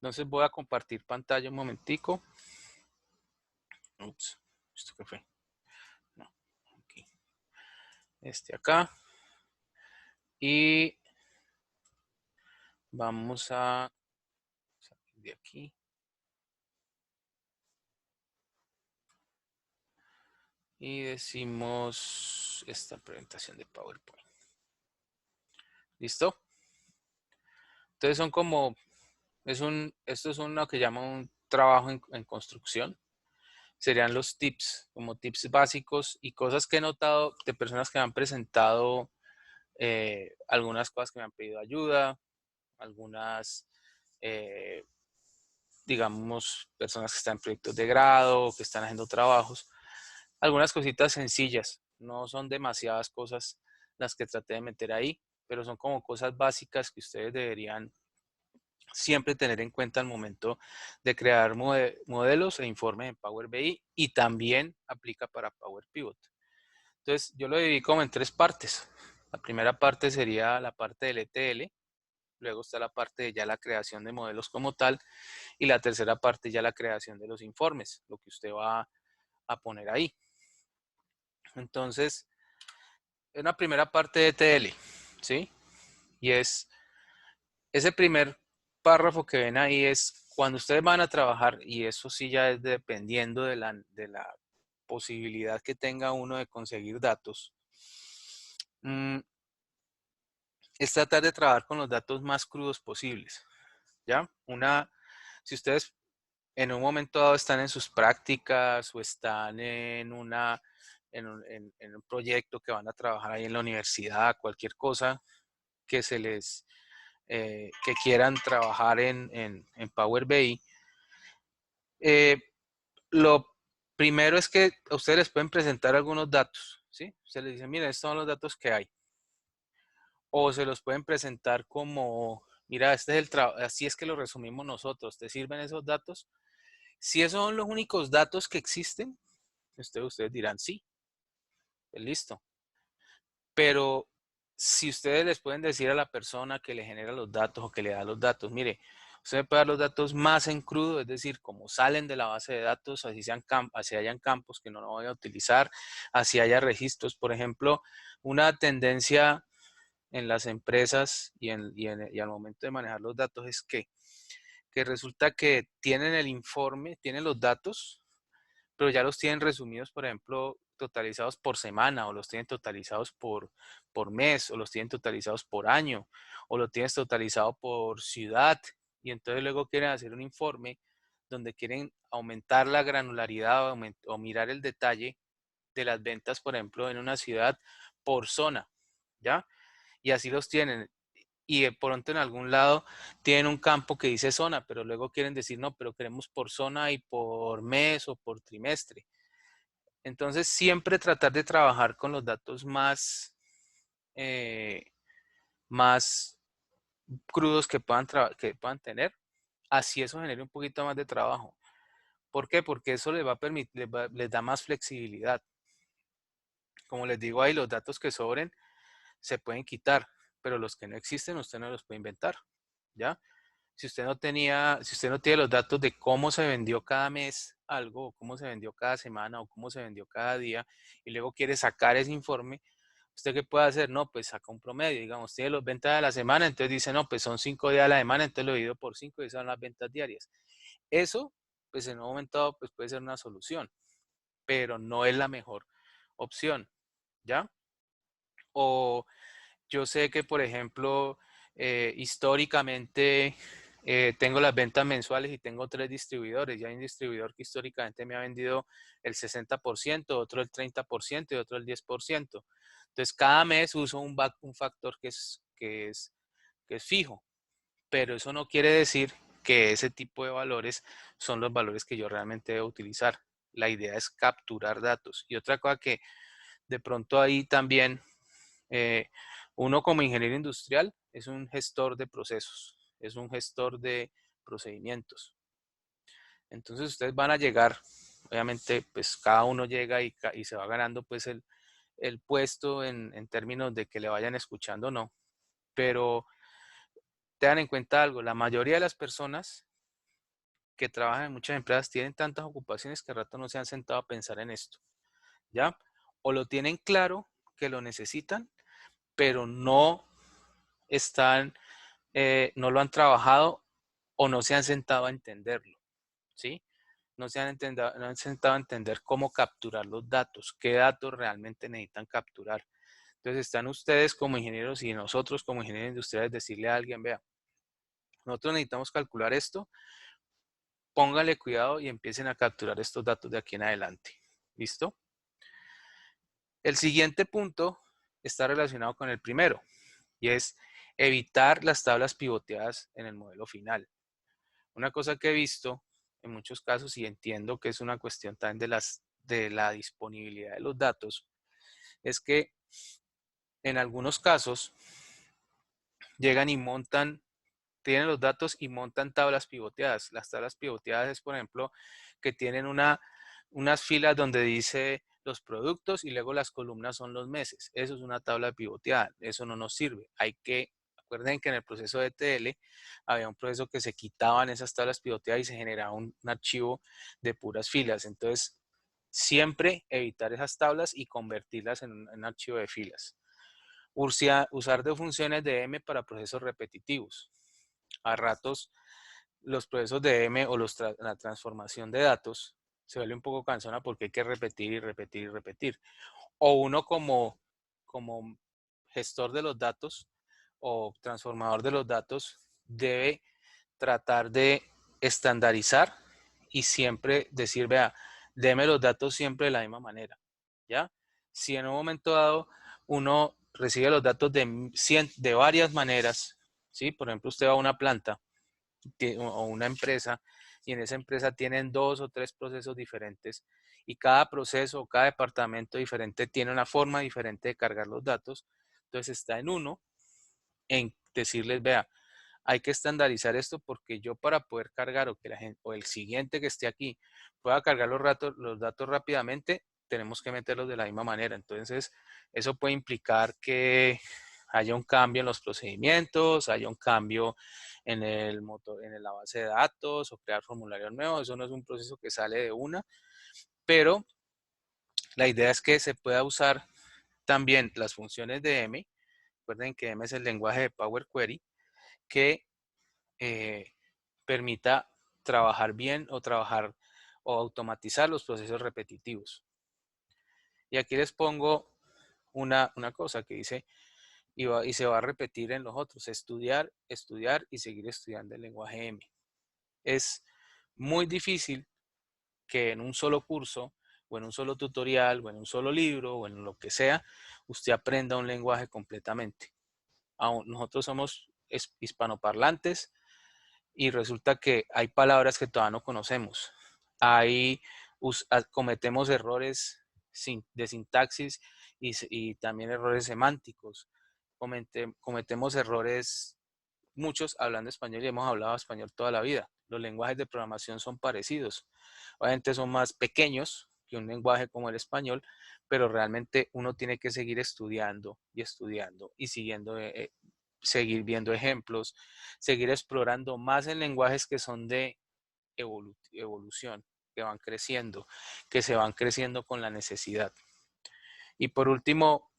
Entonces voy a compartir pantalla un momentico. Ups, ¿esto qué fue? No, aquí. Acá. Y vamos a salir de aquí. Y decimos esta presentación de PowerPoint. ¿Listo? Entonces son como, esto es lo que llama un trabajo en construcción. Serían los tips, como tips básicos y cosas que he notado de personas que me han presentado algunas cosas que me han pedido ayuda, algunas, digamos, personas que están en proyectos de grado, que están haciendo trabajos, algunas cositas sencillas, no son demasiadas cosas las que traté de meter ahí, pero son como cosas básicas que ustedes deberían siempre tener en cuenta al momento de crear modelos e informes en Power BI y también aplica para Power Pivot. Entonces, yo lo dividí como en tres partes. La primera parte sería la parte del ETL, luego está la parte de ya la creación de modelos como tal y la tercera parte ya la creación de los informes, lo que usted va a poner ahí. Entonces, en la primera parte de ETL, ¿sí? Y es ese primer párrafo que ven ahí es cuando ustedes van a trabajar, y eso sí ya es dependiendo de la posibilidad que tenga uno de conseguir datos, es tratar de trabajar con los datos más crudos posibles, ¿ya? Si ustedes en un momento dado están en sus prácticas o están en en un proyecto que van a trabajar ahí en la universidad, cualquier cosa que que quieran trabajar en Power BI, lo primero es que a ustedes les pueden presentar algunos datos, ¿sí? Ustedes les dicen, mira, estos son los datos que hay. O se los pueden presentar como, mira, este es el trabajo, así es que lo resumimos nosotros, ¿te sirven esos datos? Si esos son los únicos datos que existen, ustedes dirán sí, pues listo. Pero si ustedes les pueden decir a la persona que le genera los datos o que le da los datos, mire, usted me puede dar los datos más en crudo, es decir, como salen de la base de datos, así hayan campos que no lo voy a utilizar, así haya registros. Por ejemplo, una tendencia en las empresas y al momento de manejar los datos es que resulta que tienen el informe, tienen los datos, pero ya los tienen resumidos, por ejemplo, totalizados por semana, o los tienen totalizados por mes, o los tienen totalizados por año, o lo tienes totalizado por ciudad, y entonces luego quieren hacer un informe donde quieren aumentar la granularidad o mirar el detalle de las ventas, por ejemplo, en una ciudad por zona, ¿ya? Y así los tienen. Y de pronto en algún lado tienen un campo que dice zona, pero luego quieren decir, no, pero queremos por zona y por mes o por trimestre. Entonces, siempre tratar de trabajar con los datos eh, más crudos que puedan tener, así eso genere un poquito más de trabajo. ¿Por qué? Porque eso les va a permitir, les da más flexibilidad. Como les digo ahí, los datos que sobren se pueden quitar, pero los que no existen usted no los puede inventar, ¿ya? Si usted no tiene los datos de cómo se vendió cada mes algo, o cómo se vendió cada semana, o cómo se vendió cada día, y luego quiere sacar ese informe, ¿usted qué puede hacer? No, pues saca un promedio, digamos, tiene las ventas de la semana, entonces dice, no, pues son 5 días a la semana, entonces lo divido por 5 y esas son las ventas diarias. Eso, pues en un momento dado, pues puede ser una solución, pero no es la mejor opción, ¿ya? O yo sé que, por ejemplo, históricamente tengo las ventas mensuales y tengo 3 distribuidores. Ya hay un distribuidor que históricamente me ha vendido el 60%, otro el 30% y otro el 10%. Entonces, cada mes uso un factor que es fijo, pero eso no quiere decir que ese tipo de valores son los valores que yo realmente debo utilizar. La idea es capturar datos. Y otra cosa que de pronto ahí también eh, uno como ingeniero industrial es un gestor de procesos, es un gestor de procedimientos. Entonces ustedes van a llegar, obviamente, pues cada uno llega y se va ganando pues el puesto en términos de que le vayan escuchando o no. Pero tengan en cuenta algo, la mayoría de las personas que trabajan en muchas empresas tienen tantas ocupaciones que al rato no se han sentado a pensar en esto, ¿ya? O lo tienen claro que lo necesitan, pero no están, no lo han trabajado o no se han sentado a entenderlo, ¿sí? No han sentado a entender cómo capturar los datos, qué datos realmente necesitan capturar. Entonces están ustedes como ingenieros y nosotros como ingenieros industriales decirle a alguien, vea, nosotros necesitamos calcular esto, póngale cuidado y empiecen a capturar estos datos de aquí en adelante. ¿Listo? El siguiente punto está relacionado con el primero y es evitar las tablas pivoteadas en el modelo final. Una cosa que he visto en muchos casos y entiendo que es una cuestión también de la disponibilidad de los datos es que en algunos casos llegan y tienen los datos y montan tablas pivoteadas. Las tablas pivoteadas es, por ejemplo, que tienen unas filas donde dice los productos y luego las columnas son los meses. Eso es una tabla pivoteada. Eso no nos sirve. Acuerden que en el proceso de ETL había un proceso que se quitaban esas tablas pivoteadas y se generaba un archivo de puras filas. Entonces, siempre evitar esas tablas y convertirlas en un archivo de filas. Usar de funciones de M para procesos repetitivos. A ratos los procesos de M o la transformación de datos se vuelve un poco cansona porque hay que repetir y repetir y repetir. O uno como gestor de los datos o transformador de los datos debe tratar de estandarizar y siempre decir, vea, deme los datos siempre de la misma manera, ¿ya? Si en un momento dado uno recibe los datos de varias maneras, ¿sí? Por ejemplo, usted va a una planta o una empresa y en esa empresa tienen 2 o 3 procesos diferentes y cada proceso o cada departamento diferente tiene una forma diferente de cargar los datos. Entonces está en uno en decirles, vea, hay que estandarizar esto porque yo para poder cargar o que la gente o el siguiente que esté aquí pueda cargar los datos rápidamente, tenemos que meterlos de la misma manera. Entonces, eso puede implicar que haya un cambio en los procedimientos, haya un cambio en el motor, en la base de datos o crear formularios nuevos. Eso no es un proceso que sale de una, pero la idea es que se pueda usar también las funciones de M. Recuerden que M es el lenguaje de Power Query que permita trabajar bien o trabajar o automatizar los procesos repetitivos. Y aquí les pongo una cosa que dice y se va a repetir en los otros, estudiar, estudiar y seguir estudiando el lenguaje M. Es muy difícil que en un solo curso o en un solo tutorial o en un solo libro o en lo que sea, usted aprenda un lenguaje completamente. Nosotros somos hispanoparlantes y resulta que hay palabras que todavía no conocemos. Cometemos errores de sintaxis y también errores semánticos. Cometemos errores, muchos hablando español y hemos hablado español toda la vida. Los lenguajes de programación son parecidos. Obviamente son más pequeños que un lenguaje como el español, pero realmente uno tiene que seguir estudiando y estudiando y seguir viendo ejemplos, seguir explorando más en lenguajes que son de evolución, que van creciendo, que se van creciendo con la necesidad. Y por último,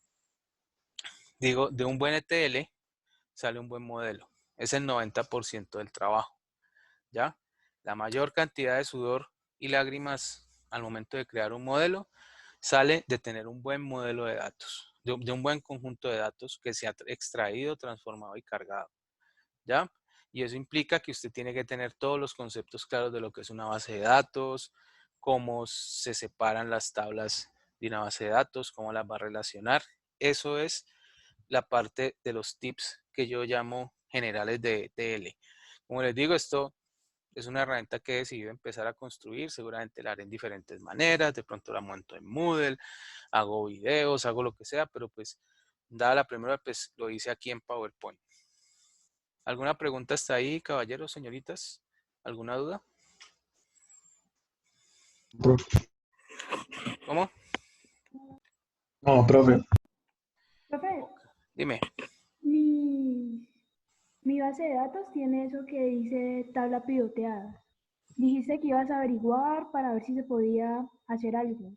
digo, de un buen ETL sale un buen modelo. Es el 90% del trabajo, ¿ya? La mayor cantidad de sudor y lágrimas al momento de crear un modelo sale de tener un buen modelo de datos, de un buen conjunto de datos que se ha extraído, transformado y cargado, ¿ya? Y eso implica que usted tiene que tener todos los conceptos claros de lo que es una base de datos, cómo se separan las tablas de una base de datos, cómo las va a relacionar. Eso es la parte de los tips que yo llamo generales de ETL. Como les digo, esto es una herramienta que he decidido empezar a construir. Seguramente la haré en diferentes maneras. De pronto la monto en Moodle, hago videos, hago lo que sea, pero pues dada la primera, pues lo hice aquí en PowerPoint. ¿Alguna pregunta hasta ahí, caballeros, señoritas? ¿Alguna duda? Profe. ¿Cómo? No, profe. Profe, Dime. mi, mi base de datos tiene eso que dice tabla pivoteada. Dijiste que ibas a averiguar para ver si se podía hacer algo.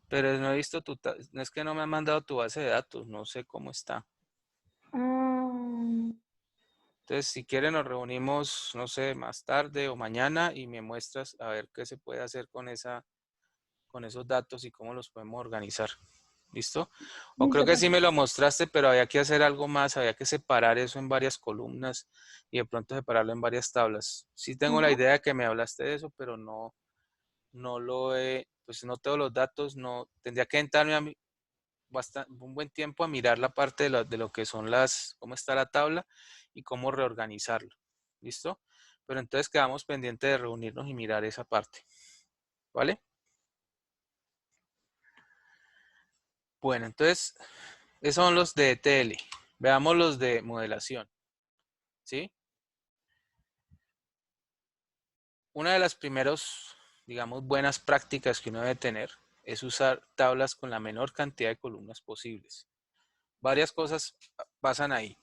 Pero no he visto no es que no me han mandado tu base de datos, no sé cómo está. Ah, Entonces, si quieren nos reunimos, no sé, más tarde o mañana y me muestras a ver qué se puede hacer con esos datos y cómo los podemos organizar. ¿Listo? O creo listo, que sí me perfecto. lo mostraste, pero había que hacer algo más, había que separar eso en varias columnas y de pronto separarlo en varias tablas. Sí tengo la Ajá. idea de que me hablaste de eso, pero no lo he, pues no tengo los datos, no, tendría que entrarme un buen tiempo a mirar la parte de lo que son cómo está la tabla y cómo reorganizarlo. ¿Listo? Pero entonces quedamos pendientes de reunirnos y mirar esa parte. ¿Vale? Bueno, entonces, esos son los de ETL. Veamos los de modelación. ¿Sí? Una de las primeras, digamos, buenas prácticas que uno debe tener es usar tablas con la menor cantidad de columnas posibles. Varias cosas pasan ahí.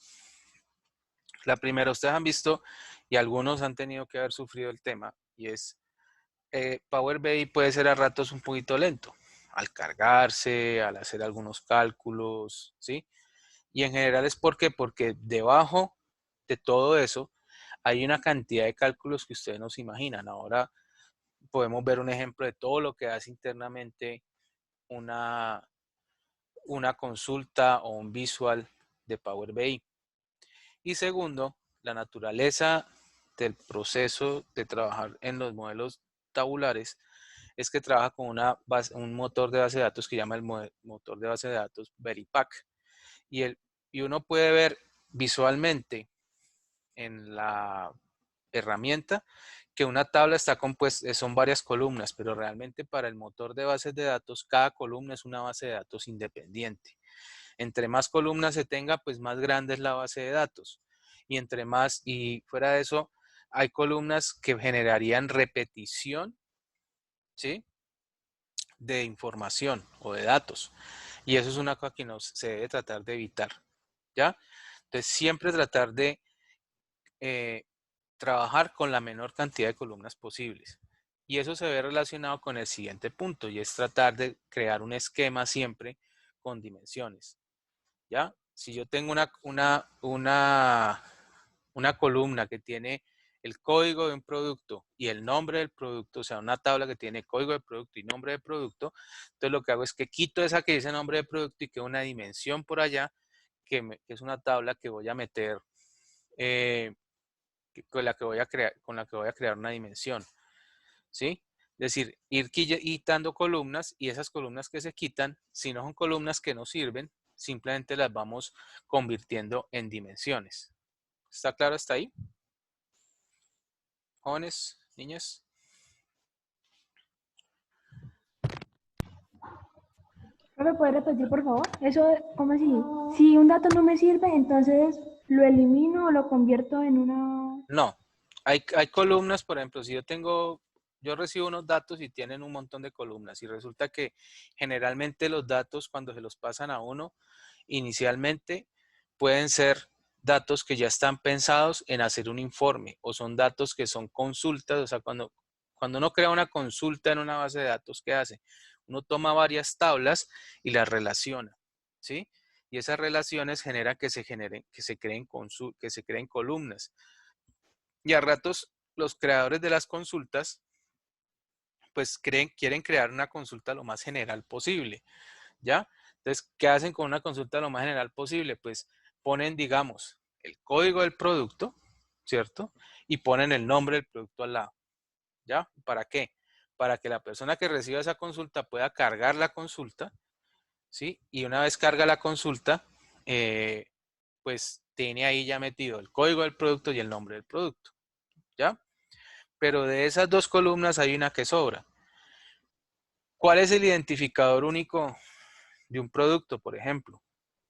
La primera, ustedes han visto y algunos han tenido que haber sufrido el tema y es Power BI puede ser a ratos un poquito lento al cargarse, al hacer algunos cálculos, ¿sí? Y en general es porque debajo de todo eso hay una cantidad de cálculos que ustedes no se imaginan. Ahora podemos ver un ejemplo de todo lo que hace internamente una, una consulta o un visual de Power BI. Y segundo, la naturaleza del proceso de trabajar en los modelos tabulares es que trabaja con un motor de base de datos que llama el motor de base de datos Veripack. Y uno puede ver visualmente en la herramienta que una tabla está compuesta, son varias columnas, pero realmente para el motor de bases de datos, cada columna es una base de datos independiente. Entre más columnas se tenga, pues más grande es la base de datos. Y entre más, y fuera de eso, hay columnas que generarían repetición, ¿sí? De información o de datos. Y eso es una cosa que se debe tratar de evitar, ¿ya? Entonces, siempre tratar de eh, trabajar con la menor cantidad de columnas posibles. Y eso se ve relacionado con el siguiente punto, y es tratar de crear un esquema siempre con dimensiones. ¿Ya? Si yo tengo una columna que tiene el código de un producto y el nombre del producto, o sea, una tabla que tiene código de producto y nombre de producto, entonces lo que hago es que quito esa que dice nombre de producto y queda una dimensión por allá, que es una tabla que voy a meter, eh, con la que voy a crear una dimensión, ¿sí? Es decir, ir quitando columnas y esas columnas que se quitan, si no son columnas que no sirven, simplemente las vamos convirtiendo en dimensiones. ¿Está claro hasta ahí? Jóvenes, niñas. ¿Me puedes repetir, por favor? Eso, ¿cómo así? Si un dato no me sirve, entonces lo elimino o lo convierto en una... No, hay columnas, por ejemplo, si yo recibo unos datos y tienen un montón de columnas y resulta que generalmente los datos cuando se los pasan a uno, inicialmente pueden ser datos que ya están pensados en hacer un informe o son datos que son consultas, o sea, cuando uno crea una consulta en una base de datos, ¿qué hace? Uno toma varias tablas y las relaciona, ¿sí? Y esas relaciones generan que se creen columnas. Y a ratos los creadores de las consultas pues quieren crear una consulta lo más general posible, ¿ya? Entonces, ¿qué hacen con una consulta lo más general posible? Pues ponen, digamos, el código del producto, ¿cierto? Y ponen el nombre del producto al lado, ¿ya? ¿Para qué? Para que la persona que reciba esa consulta pueda cargar la consulta, ¿sí? Y una vez carga la consulta, pues tiene ahí ya metido el código del producto y el nombre del producto, ¿ya? Pero de esas dos columnas hay una que sobra. ¿Cuál es el identificador único de un producto, por ejemplo?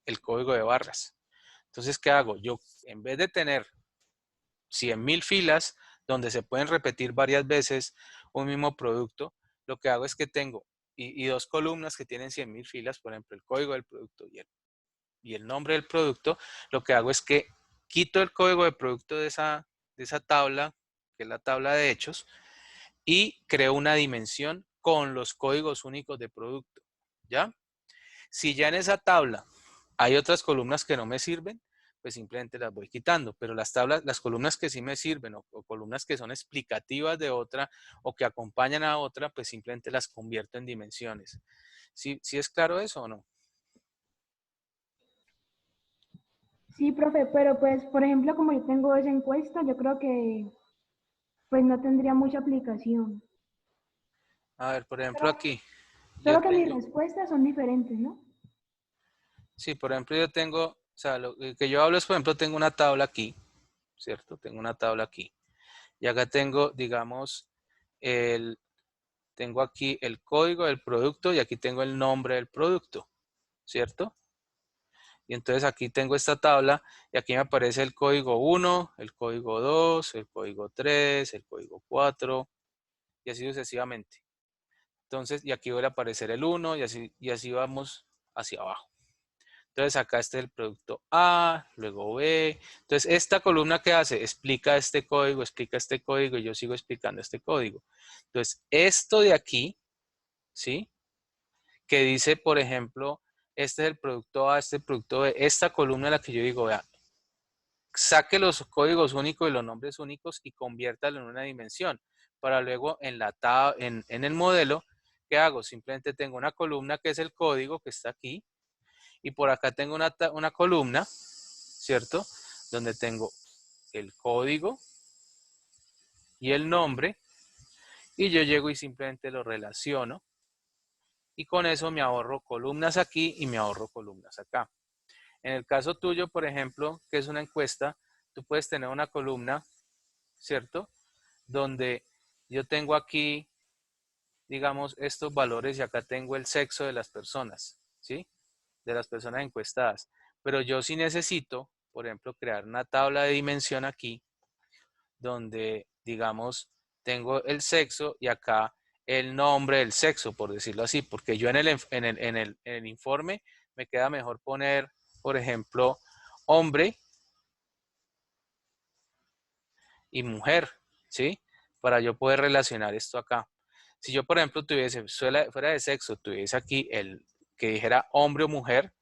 El código de barras. Entonces, ¿qué hago? Yo, en vez de tener 100.000 filas donde se pueden repetir varias veces un mismo producto, lo que hago es que tengo y dos columnas que tienen 100.000 filas, por ejemplo, el código del producto y el nombre del producto, lo que hago es que quito el código de producto de esa tabla que es la tabla de hechos, y creo una dimensión con los códigos únicos de producto, ¿ya? Si ya en esa tabla hay otras columnas que no me sirven, pues simplemente las voy quitando, pero las tablas, las columnas que sí me sirven o columnas que son explicativas de otra o que acompañan a otra, pues simplemente las convierto en dimensiones. ¿Sí, sí es claro eso o no? Sí, profe, pero pues, por ejemplo, como yo tengo esa encuesta, yo creo que pues no tendría mucha aplicación. A ver, por ejemplo aquí, yo Solo que mis tengo, respuestas son diferentes, ¿no? sí, por ejemplo yo tengo, o sea, lo que yo hablo es, por ejemplo, tengo una tabla aquí, ¿cierto? Tengo una tabla aquí. Y acá tengo, digamos, tengo aquí el código del producto y aquí tengo el nombre del producto, ¿cierto? Y entonces aquí tengo esta tabla y aquí me aparece el código 1, el código 2, el código 3, el código 4 y así sucesivamente. Entonces, y aquí vuelve a aparecer el 1 y así vamos hacia abajo. Entonces acá está el producto A, luego B. Entonces esta columna que hace explica este código y yo sigo explicando este código. Entonces esto de aquí, ¿sí? Que dice, por ejemplo, este es el producto A, este es el producto B, esta columna en la que yo digo, vea, saque los códigos únicos y los nombres únicos y conviértalo en una dimensión. Para luego en el modelo, ¿qué hago? Simplemente tengo una columna que es el código que está aquí y por acá tengo una columna, ¿cierto? Donde tengo el código y el nombre y yo llego y simplemente lo relaciono y con eso me ahorro columnas aquí y me ahorro columnas acá. En el caso tuyo, por ejemplo, que es una encuesta, tú puedes tener una columna, ¿cierto? Donde yo tengo aquí, digamos, estos valores y acá tengo el sexo de las personas, ¿sí? De las personas encuestadas. Pero yo sí necesito, por ejemplo, crear una tabla de dimensión aquí, donde, digamos, tengo el sexo y acá el nombre del sexo, por decirlo así, porque yo en el informe me queda mejor poner, por ejemplo, hombre y mujer, ¿sí? Para yo poder relacionar esto acá. Si yo, por ejemplo, tuviese fuera de sexo, tuviese aquí el que dijera hombre o mujer,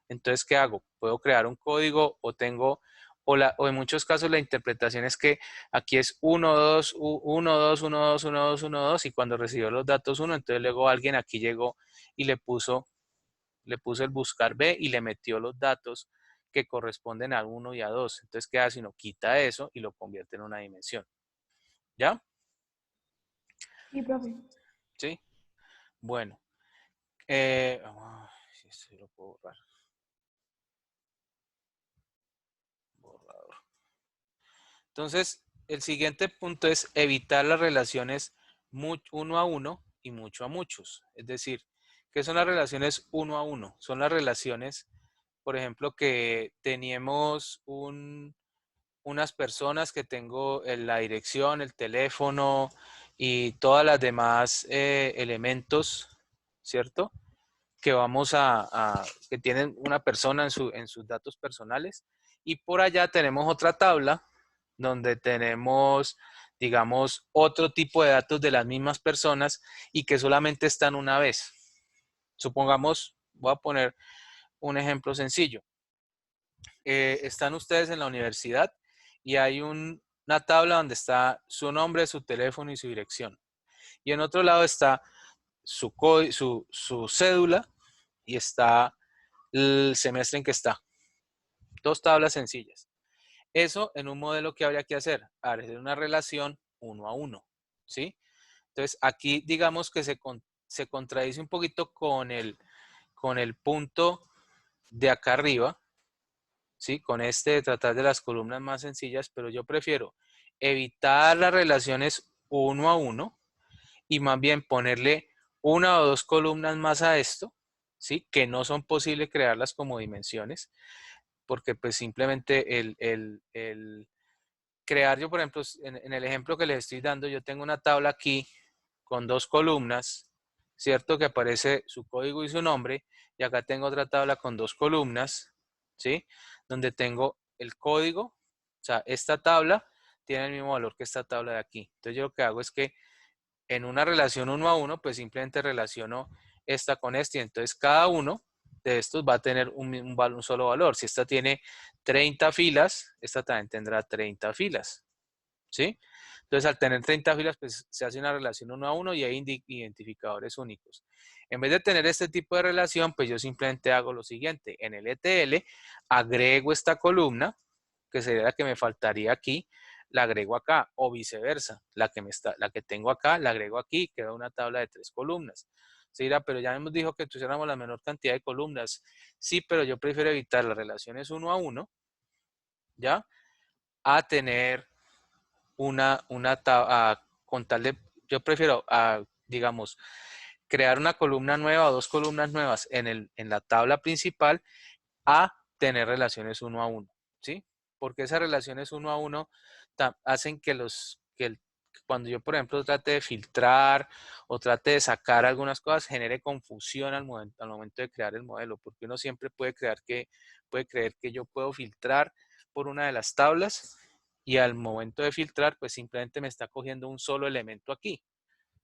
entonces, ¿qué hago? Puedo crear un código o tengo, o en muchos casos la interpretación es que aquí es 1, 2, 1, 2, 1, 2, 1, 2, 1, 2, y cuando recibió los datos 1, entonces luego alguien aquí llegó y le puso el buscar B y le metió los datos que corresponden a 1 y a 2. Entonces, ¿qué hace? Uno quita eso y lo convierte en una dimensión. ¿Ya? Sí, profe. ¿Sí? Bueno. Si esto lo puedo borrar. Borrador. Entonces, el siguiente punto es evitar las relaciones uno a uno y mucho a muchos. Es decir, ¿qué son las relaciones uno a uno? Son las relaciones, por ejemplo, que teníamos unas personas que tengo la dirección, el teléfono y todas las demás elementos, ¿cierto? Que que tienen una persona en sus datos personales. Y por allá tenemos otra tabla donde tenemos, digamos, otro tipo de datos de las mismas personas y que solamente están una vez. Supongamos, voy a poner un ejemplo sencillo. Están ustedes en la universidad y hay una tabla donde está su nombre, su teléfono y su dirección. Y en otro lado está su cédula y está el semestre en que está. Dos tablas sencillas. Eso en un modelo que habría que hacer, hacer una relación uno a uno, ¿sí? Entonces aquí digamos que se contradice un poquito con el punto de acá arriba, ¿sí? Con este de tratar de las columnas más sencillas, pero yo prefiero evitar las relaciones uno a uno y más bien ponerle una o dos columnas más a esto, ¿sí? Que no son posibles crearlas como dimensiones, porque pues simplemente el crear, yo por ejemplo, en el ejemplo que les estoy dando, yo tengo una tabla aquí con dos columnas, ¿cierto? Que aparece su código y su nombre, y acá tengo otra tabla con dos columnas, ¿sí? Donde tengo el código, o sea, esta tabla tiene el mismo valor que esta tabla de aquí. Entonces yo lo que hago es que en una relación 1 a 1, pues simplemente relaciono esta con esta y entonces cada uno de estos va a tener un solo valor. Si esta tiene 30 filas, esta también tendrá 30 filas, ¿sí? Entonces al tener 30 filas, pues se hace una relación 1 a 1 y hay identificadores únicos. En vez de tener este tipo de relación, pues yo simplemente hago lo siguiente. En el ETL agrego esta columna, que sería la que me faltaría aquí, la agrego acá, o viceversa. La que tengo acá, la agrego aquí, queda una tabla de 3 columnas. Se dirá, pero ya hemos dicho que tuviéramos la menor cantidad de columnas. Sí, pero yo prefiero evitar las relaciones 1 a 1, ¿ya? A tener con tal de, yo prefiero, digamos, crear una columna nueva o 2 columnas nuevas en la tabla principal a tener relaciones 1 a 1, ¿sí? Porque esas relaciones 1 a 1 hacen que cuando yo, por ejemplo, trate de filtrar o trate de sacar algunas cosas, genere confusión al momento de crear el modelo, porque uno siempre puede creer que yo puedo filtrar por una de las tablas y al momento de filtrar, pues simplemente me está cogiendo un solo elemento aquí.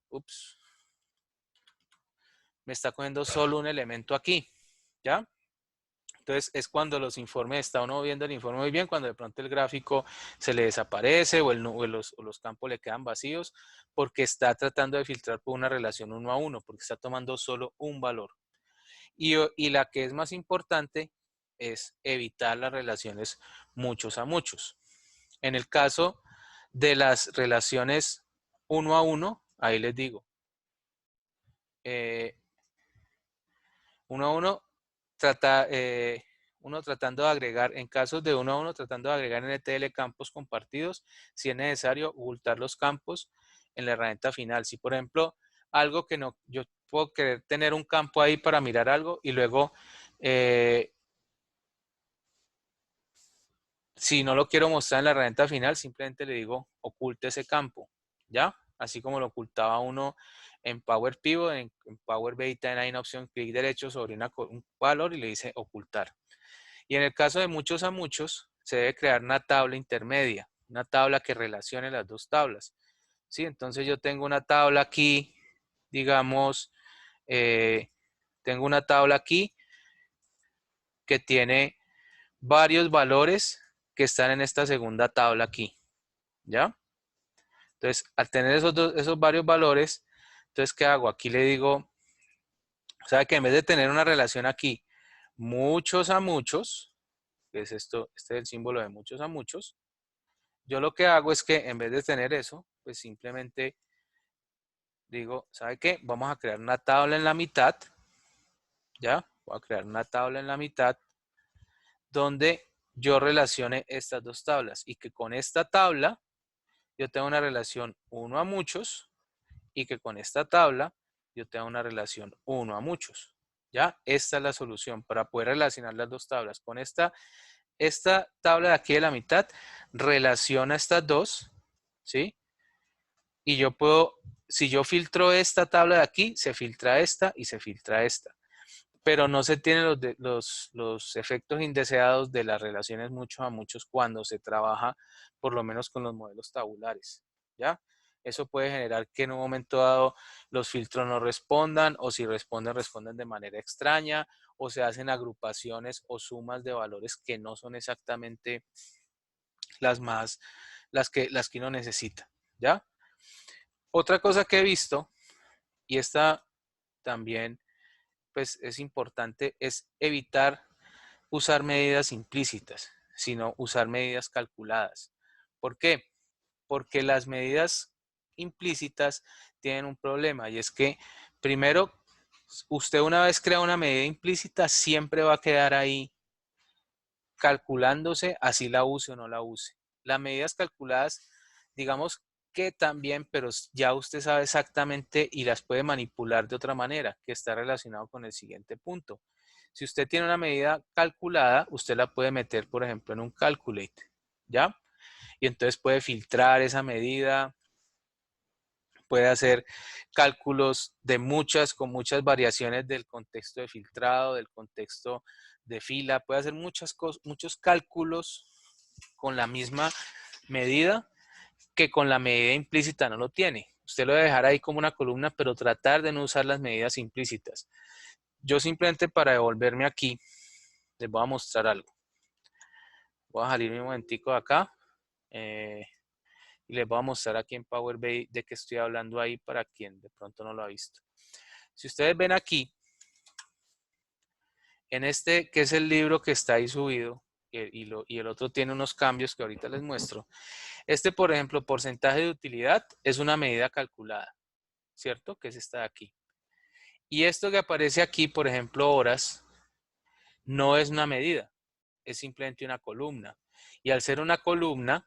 Ups. Me está cogiendo solo un elemento aquí, ¿ya? Entonces es cuando los informes, está uno viendo el informe muy bien, cuando de pronto el gráfico se le desaparece o los campos le quedan vacíos, porque está tratando de filtrar por una relación 1 a 1, porque está tomando solo un valor. Y la que es más importante es evitar las relaciones muchos a muchos. En el caso de las relaciones 1 a 1, ahí les digo, 1 a 1 uno tratando de agregar, en casos de 1 a 1, tratando de agregar en ETL campos compartidos, si es necesario, ocultar los campos en la herramienta final. Si, por ejemplo, algo que no, yo puedo querer tener un campo ahí para mirar algo y luego, si no lo quiero mostrar en la herramienta final, simplemente le digo, oculte ese campo, ¿ya? Así como lo ocultaba uno en Power Pivot, en Power BI hay una opción, clic derecho sobre un valor y le dice ocultar. Y en el caso de muchos a muchos, se debe crear una tabla intermedia, una tabla que relacione las dos tablas. ¿Sí? Entonces yo tengo una tabla aquí, digamos, tengo una tabla aquí que tiene varios valores que están en esta segunda tabla aquí. ¿Ya? Entonces, al tener esos varios valores, entonces, ¿qué hago? Aquí le digo, o sea, que en vez de tener una relación aquí, muchos a muchos, que es esto, este es el símbolo de muchos a muchos, yo lo que hago es que en vez de tener eso, pues simplemente digo, ¿sabe qué? Vamos a crear una tabla en la mitad, ¿ya? Voy a crear una tabla en la mitad donde yo relacione estas dos tablas y que con esta tabla yo tengo una relación 1 a muchos y que con esta tabla yo tengo una relación 1 a muchos. ¿Ya? Esta es la solución para poder relacionar las dos tablas. Con esta tabla de aquí de la mitad relaciona estas dos, ¿sí? Y yo puedo, si yo filtro esta tabla de aquí, se filtra esta y se filtra esta. Pero no se tienen los efectos indeseados de las relaciones muchos a muchos cuando se trabaja por lo menos con los modelos tabulares, ¿ya? Eso puede generar que en un momento dado los filtros no respondan o si responden, responden de manera extraña o se hacen agrupaciones o sumas de valores que no son exactamente las que uno necesita, ¿ya? Otra cosa que he visto, y esta también pues es importante, es evitar usar medidas implícitas, sino usar medidas calculadas. ¿Por qué? Porque las medidas implícitas tienen un problema y es que primero, usted una vez crea una medida implícita, siempre va a quedar ahí calculándose, así la use o no la use. Las medidas calculadas, digamos que también, pero ya usted sabe exactamente y las puede manipular de otra manera, que está relacionado con el siguiente punto. Si usted tiene una medida calculada, usted la puede meter, por ejemplo, en un calculate, ¿ya? Y entonces puede filtrar esa medida, puede hacer cálculos con muchas variaciones del contexto de filtrado, del contexto de fila, puede hacer muchos cálculos con la misma medida que con la medida implícita no lo tiene. Usted lo debe dejar ahí como una columna, pero tratar de no usar las medidas implícitas. Yo simplemente para devolverme aquí, les voy a mostrar algo. Voy a salir un momentico de acá y les voy a mostrar aquí en Power BI de qué estoy hablando ahí para quien de pronto no lo ha visto. Si ustedes ven aquí, en este que es el libro que está ahí subido y el otro tiene unos cambios que ahorita les muestro. Este, por ejemplo, porcentaje de utilidad es una medida calculada, ¿cierto? Que es esta de aquí. Y esto que aparece aquí, por ejemplo, horas, no es una medida, es simplemente una columna. Y al ser una columna,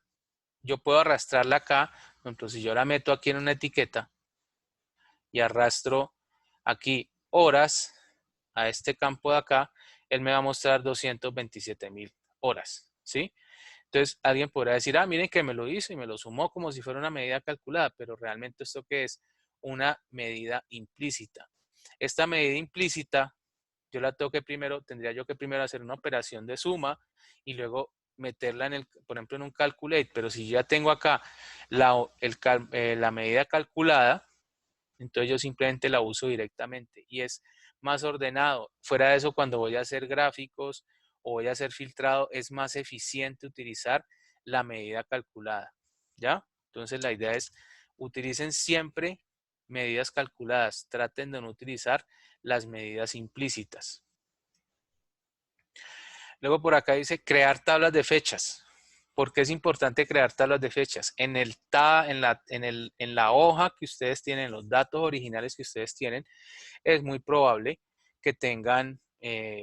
yo puedo arrastrarla acá. Por ejemplo, si yo la meto aquí en una etiqueta y arrastro aquí horas a este campo de acá, él me va a mostrar 227,000 horas, ¿sí? Entonces, alguien podrá decir, ah, miren que me lo hizo y me lo sumó como si fuera una medida calculada, pero realmente esto que es una medida implícita. Esta medida implícita, yo la tengo que primero, tendría yo que primero hacer una operación de suma y luego meterla en el, por ejemplo, en un calculate, pero si ya tengo acá la medida calculada, entonces yo simplemente la uso directamente y es más ordenado. Fuera de eso, cuando voy a hacer gráficos o voy a hacer filtrado, es más eficiente utilizar la medida calculada, ¿ya? Entonces la idea es, utilicen siempre medidas calculadas, traten de no utilizar las medidas implícitas. Luego por acá dice crear tablas de fechas. ¿Por qué es importante crear tablas de fechas? En la hoja que ustedes tienen, los datos originales que ustedes tienen, es muy probable que tengan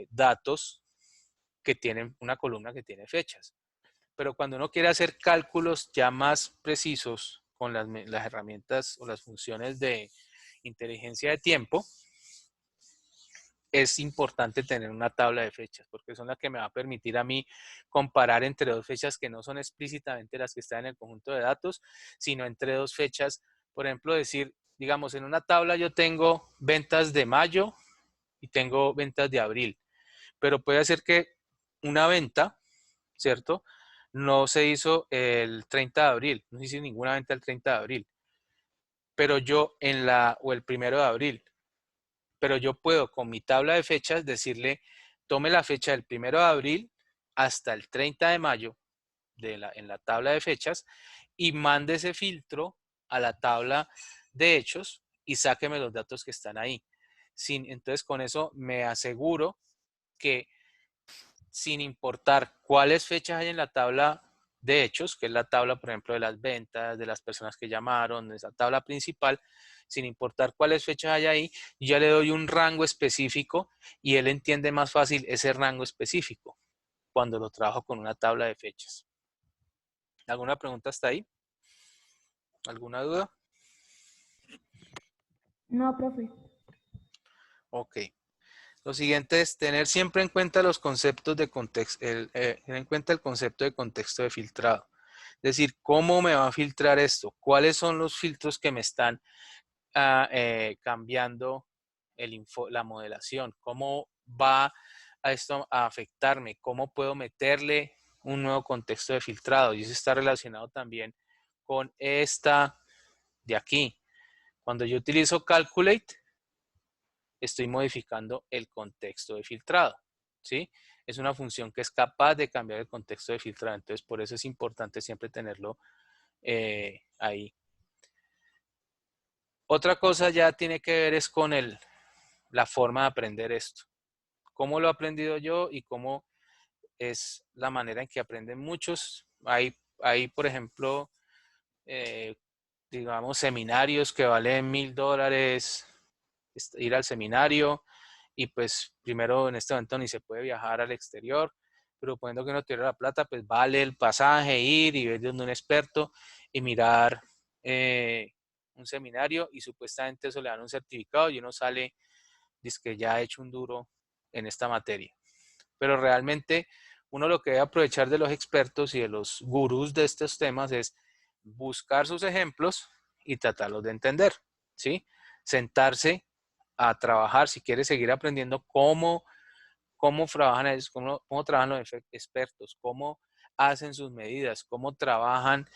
datos que tienen una columna que tiene fechas. Pero cuando uno quiere hacer cálculos ya más precisos con las herramientas o las funciones de inteligencia de tiempo, es importante tener una tabla de fechas, porque son las que me va a permitir a mí comparar entre dos fechas que no son explícitamente las que están en el conjunto de datos, sino entre dos fechas. Por ejemplo, decir, digamos, en una tabla yo tengo ventas de mayo y tengo ventas de abril, pero puede ser que una venta, ¿cierto? No se hizo el 30 de abril, no se hizo ninguna venta el 30 de abril, pero yo o el 1 de abril, pero yo puedo con mi tabla de fechas decirle, tome la fecha del 1 de abril hasta el 30 de mayo en la tabla de fechas y mande ese filtro a la tabla de hechos y sáqueme los datos que están ahí. Entonces con eso me aseguro que sin importar cuáles fechas hay en la tabla de hechos, que es la tabla, por ejemplo, de las ventas, de las personas que llamaron, esa tabla principal, sin importar cuáles fechas hay ahí, yo ya le doy un rango específico y él entiende más fácil ese rango específico cuando lo trabajo con una tabla de fechas. ¿Alguna pregunta hasta ahí? ¿Alguna duda? No, profe. Ok. Lo siguiente es tener siempre en cuenta los conceptos de contexto, tener en cuenta el concepto de contexto de filtrado. Es decir, ¿cómo me va a filtrar esto? ¿Cuáles son los filtros que me están cambiando la modelación? ¿Cómo va a esto a afectarme? ¿Cómo puedo meterle un nuevo contexto de filtrado? Y eso está relacionado también con esta de aquí. Cuando yo utilizo Calculate, estoy modificando el contexto de filtrado, ¿sí? Es una función que es capaz de cambiar el contexto de filtrado, entonces por eso es importante siempre tenerlo ahí. Otra cosa ya tiene que ver es con la forma de aprender esto. ¿Cómo lo he aprendido yo y cómo es la manera en que aprenden muchos? Hay por ejemplo, digamos, seminarios que valen $1,000 ir al seminario y pues primero en este momento ni se puede viajar al exterior, pero poniendo que no tiene la plata, pues vale el pasaje, ir y ver de un experto y mirar un seminario y supuestamente eso le dan un certificado y uno sale, dice que ya ha hecho un duro en esta materia. Pero realmente uno lo que debe aprovechar de los expertos y de los gurús de estos temas es buscar sus ejemplos y tratarlos de entender, ¿sí? Sentarse a trabajar, si quiere seguir aprendiendo cómo trabajan los expertos, cómo hacen sus medidas, cómo trabajan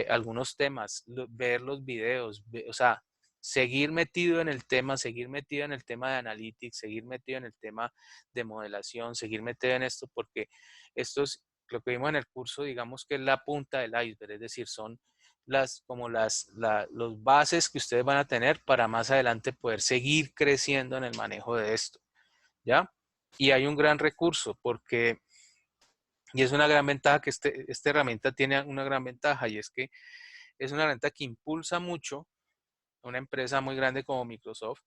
algunos temas, ver los videos, o sea, seguir metido en el tema, seguir metido en el tema de analytics, seguir metido en el tema de modelación, seguir metido en esto, porque esto es lo que vimos en el curso, digamos que es la punta del iceberg, es decir, son los bases que ustedes van a tener para más adelante poder seguir creciendo en el manejo de esto, ¿ya? Y hay un gran recurso porque, y es una gran ventaja que esta herramienta tiene una gran ventaja y es que es una herramienta que impulsa mucho a una empresa muy grande como Microsoft,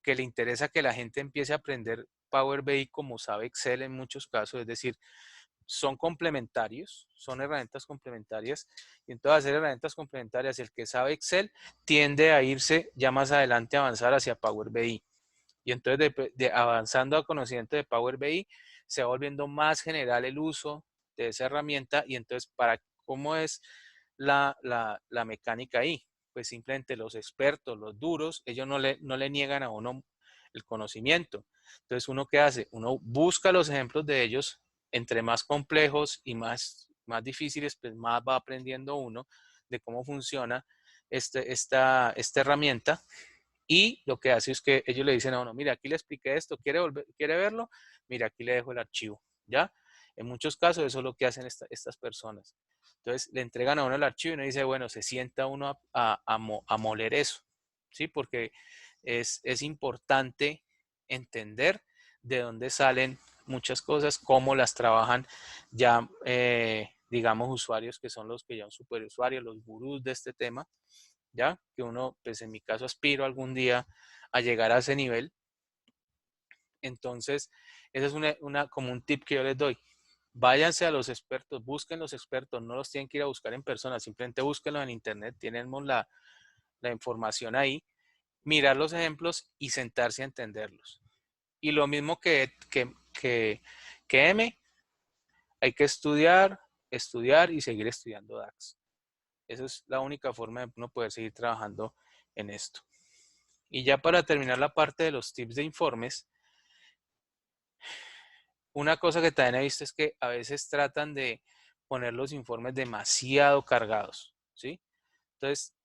que le interesa que la gente empiece a aprender Power BI como sabe Excel en muchos casos, es decir, son complementarios, son herramientas complementarias y en todas hacer herramientas complementarias, el que sabe Excel tiende a irse ya más adelante a avanzar hacia Power BI. Y entonces avanzando a conocimiento de Power BI, se va volviendo más general el uso de esa herramienta y entonces ¿cómo es la mecánica ahí? Pues simplemente los expertos, los duros, ellos no le niegan a uno el conocimiento. Entonces, ¿uno qué hace? Uno busca los ejemplos de ellos, entre más complejos y más difíciles, pues más va aprendiendo uno de cómo funciona esta herramienta. Y lo que hace es que ellos le dicen a uno, mira, aquí le expliqué esto, ¿quiere verlo? Mira, aquí le dejo el archivo, ¿ya? En muchos casos eso es lo que hacen estas personas. Entonces le entregan a uno el archivo y uno dice, bueno, se sienta uno a moler eso, ¿sí? Porque es importante entender de dónde salen muchas cosas, cómo las trabajan ya, digamos, usuarios que son los que ya son superusuarios, los gurús de este tema, ¿ya? Que uno, pues en mi caso, aspiro algún día a llegar a ese nivel. Entonces, ese es como un tip que yo les doy. Váyanse a los expertos, busquen los expertos, no los tienen que ir a buscar en persona, simplemente búsquenlos en internet, tenemos la información ahí, mirar los ejemplos y sentarse a entenderlos. Y lo mismo que M, hay que estudiar, estudiar y seguir estudiando DAX. Esa es la única forma de uno poder seguir trabajando en esto. Y ya para terminar la parte de los tips de informes, una cosa que también he visto es que a veces tratan de poner los informes demasiado cargados, ¿sí? Entonces,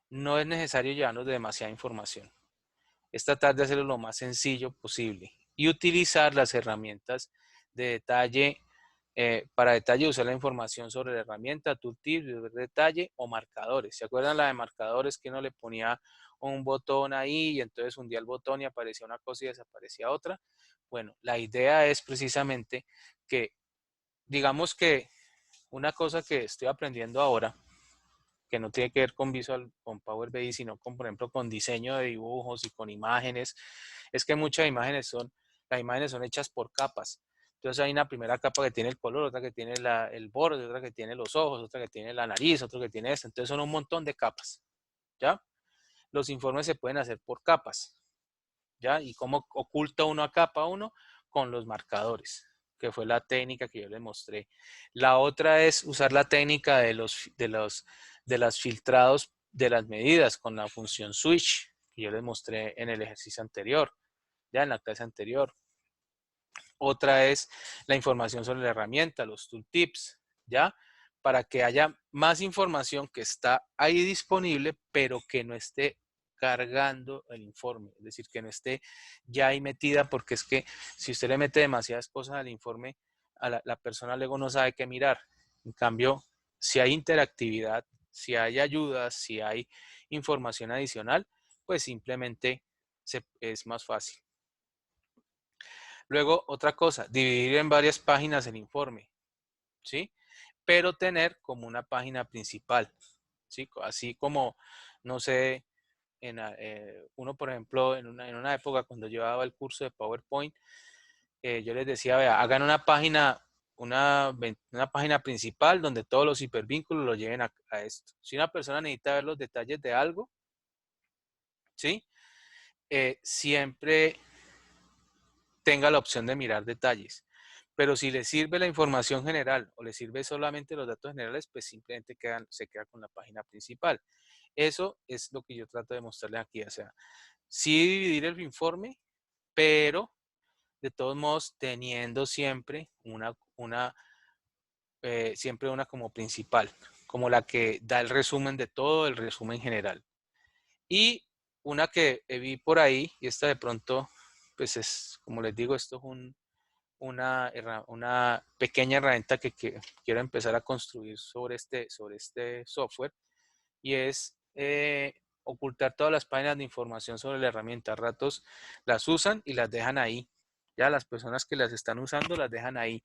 no es necesario llevarnos de demasiada información. Es tratar de hacerlo lo más sencillo posible y utilizar las herramientas de detalle, para detalle usar la información sobre la herramienta, tooltips, de detalle o marcadores. ¿Se acuerdan la de marcadores que uno le ponía un botón ahí y entonces hundía el botón y aparecía una cosa y desaparecía otra? Bueno, la idea es precisamente que, digamos que una cosa que estoy aprendiendo ahora, que no tiene que ver con Power BI, sino con, por ejemplo, con diseño de dibujos y con imágenes, es que las imágenes son hechas por capas. Entonces hay una primera capa que tiene el color, otra que tiene el borde, otra que tiene los ojos, otra que tiene la nariz, otra que tiene esto. Entonces son un montón de capas, ¿ya? Los informes se pueden hacer por capas, ¿ya? ¿Y cómo oculta uno a capa uno? Con los marcadores, que fue la técnica que yo les mostré. La otra es usar la técnica de las filtrados de las medidas con la función switch, que yo les mostré en el ejercicio anterior, ya en la clase anterior. Otra es la información sobre la herramienta, los tooltips, ¿ya? Para que haya más información que está ahí disponible, pero que no esté cargando el informe, es decir, que no esté ya ahí metida, porque es que si usted le mete demasiadas cosas al informe, a la persona luego no sabe qué mirar. En cambio, si hay interactividad, si hay ayudas, si hay información adicional, pues simplemente es más fácil. Luego, otra cosa, dividir en varias páginas el informe, ¿sí? Pero tener como una página principal, ¿sí? Así como, no sé, uno, por ejemplo, en una época cuando yo daba el curso de PowerPoint, yo les decía, vea, hagan una página principal donde todos los hipervínculos lo lleven a esto. Si una persona necesita ver los detalles de algo, ¿sí? Siempre tenga la opción de mirar detalles. Pero si le sirve la información general o le sirve solamente los datos generales, pues simplemente se queda con la página principal. Eso es lo que yo trato de mostrarles aquí. O sea, sí dividir el informe, pero de todos modos teniendo siempre siempre una como principal, como la que da el resumen de todo, el resumen general. Y una que vi por ahí, y esta de pronto, pues es, como les digo, esto es una pequeña herramienta que quiero empezar a construir sobre este software, y es ocultar todas las páginas de información sobre la herramienta. A ratos las usan y las dejan ahí. Ya las personas que las están usando las dejan ahí.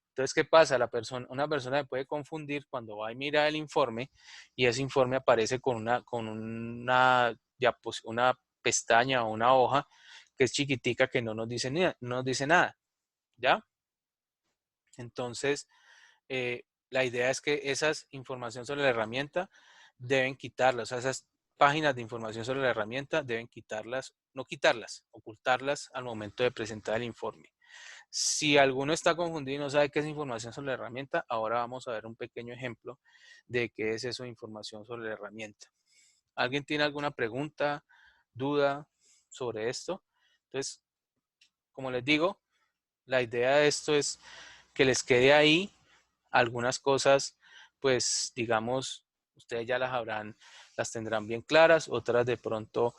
Entonces, ¿qué pasa? Una persona se puede confundir cuando va y mira el informe y ese informe aparece con una pestaña o una hoja que es chiquitica que no nos dice, no nos dice nada. ¿Ya? Entonces, la idea es que esas información sobre la herramienta deben quitarlas. O sea, esas páginas de información sobre la herramienta deben quitarlas, no quitarlas, ocultarlas al momento de presentar el informe. Si alguno está confundido y no sabe qué es información sobre la herramienta, ahora vamos a ver un pequeño ejemplo de qué es eso de información sobre la herramienta. ¿Alguien tiene alguna pregunta, duda sobre esto? Entonces, como les digo, la idea de esto es que les quede ahí algunas cosas, pues digamos, ustedes ya las tendrán bien claras, otras de pronto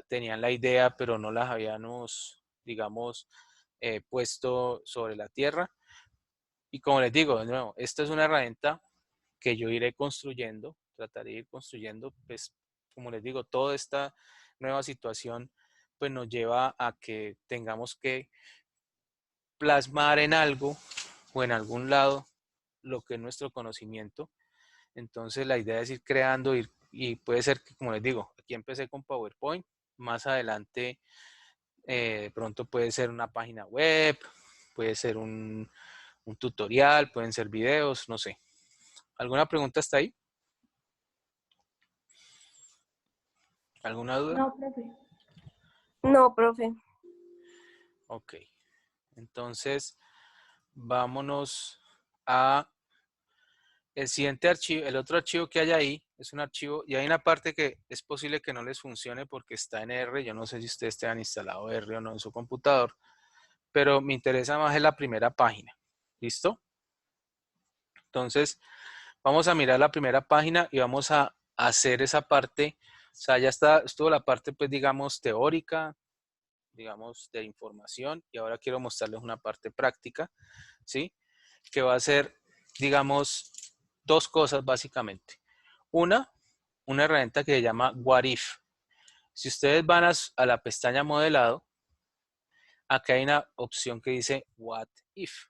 tenían la idea, pero no las habíamos, digamos, puesto sobre la tierra. Y como les digo, de nuevo, esta es una herramienta que yo iré construyendo, trataré de ir construyendo, pues como les digo, toda esta nueva situación pues nos lleva a que tengamos que plasmar en algo o en algún lado lo que es nuestro conocimiento. Entonces la idea es ir creando y puede ser que, como les digo, aquí empecé con PowerPoint, más adelante de pronto puede ser una página web, puede ser un tutorial, pueden ser videos, no sé. ¿Alguna pregunta hasta ahí? ¿Alguna duda? No, profe. No, profe. Ok. Entonces, vámonos a el siguiente archivo. El otro archivo que hay ahí es un archivo, y hay una parte que es posible que no les funcione porque está en R. Yo no sé si ustedes te han instalado R o no en su computador, pero me interesa más en la primera página. ¿Listo? Entonces, vamos a mirar la primera página y vamos a hacer esa parte. O sea, ya estuvo la parte, pues, digamos, teórica, digamos, de información, y ahora quiero mostrarles una parte práctica, ¿sí? Que va a ser, digamos, dos cosas básicamente. Una herramienta que se llama What If. Si ustedes van a la pestaña modelado, acá hay una opción que dice What If,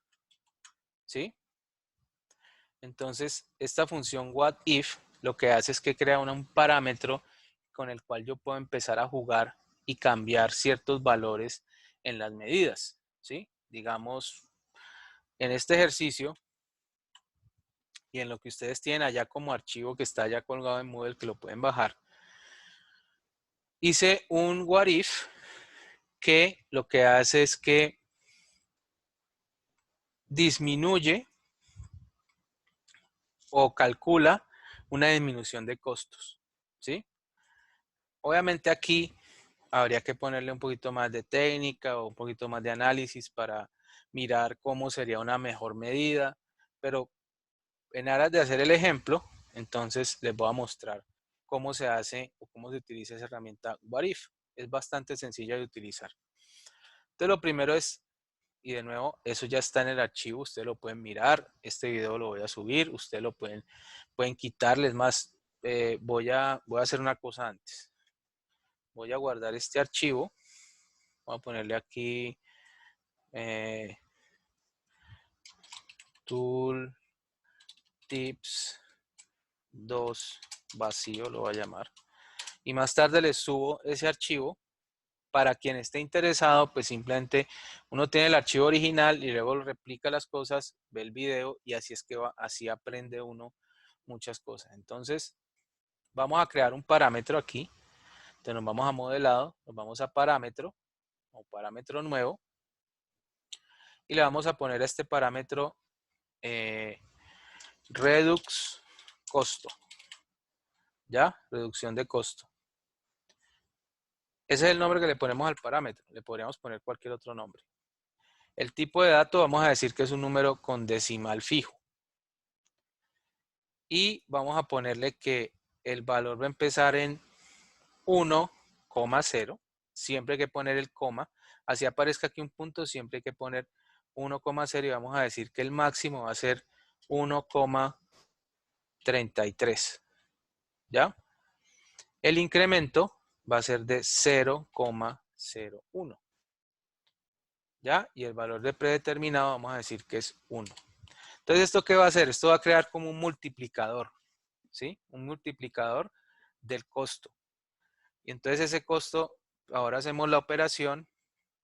¿sí? Entonces, esta función What If lo que hace es que crea un parámetro con el cual yo puedo empezar a jugar y cambiar ciertos valores en las medidas, ¿sí? Digamos, en este ejercicio y en lo que ustedes tienen allá como archivo que está ya colgado en Moodle, que lo pueden bajar, hice un What If que lo que hace es que disminuye o calcula una disminución de costos, ¿sí? Obviamente aquí habría que ponerle un poquito más de técnica o un poquito más de análisis para mirar cómo sería una mejor medida, pero en aras de hacer el ejemplo, entonces les voy a mostrar cómo se hace o cómo se utiliza esa herramienta What If. Es bastante sencilla de utilizar. Entonces lo primero es, y de nuevo, eso ya está en el archivo, ustedes lo pueden mirar, este video lo voy a subir, ustedes pueden quitarles más. Voy a hacer una cosa antes. Voy a guardar este archivo. Voy a ponerle aquí Tool Tips 2 vacío, lo voy a llamar. Y más tarde les subo ese archivo. Para quien esté interesado, pues simplemente uno tiene el archivo original y luego replica las cosas, ve el video y así es que así aprende uno muchas cosas. Entonces, vamos a crear un parámetro aquí. Entonces, nos vamos a modelado, nos vamos a parámetro o parámetro nuevo y le vamos a poner a este parámetro Redux costo. ¿Ya? Reducción de costo. Ese es el nombre que le ponemos al parámetro. Le podríamos poner cualquier otro nombre. El tipo de dato vamos a decir que es un número con decimal fijo. Y vamos a ponerle que el valor va a empezar en 1,0. Siempre hay que poner el coma. Así aparezca aquí un punto, siempre hay que poner 1,0 y vamos a decir que el máximo va a ser 1,33. ¿Ya? El incremento va a ser de 0,01. ¿Ya? Y el valor de predeterminado vamos a decir que es 1. Entonces, ¿esto qué va a hacer? Esto va a crear como un multiplicador, ¿sí? Un multiplicador del costo. Y entonces ese costo, ahora hacemos la operación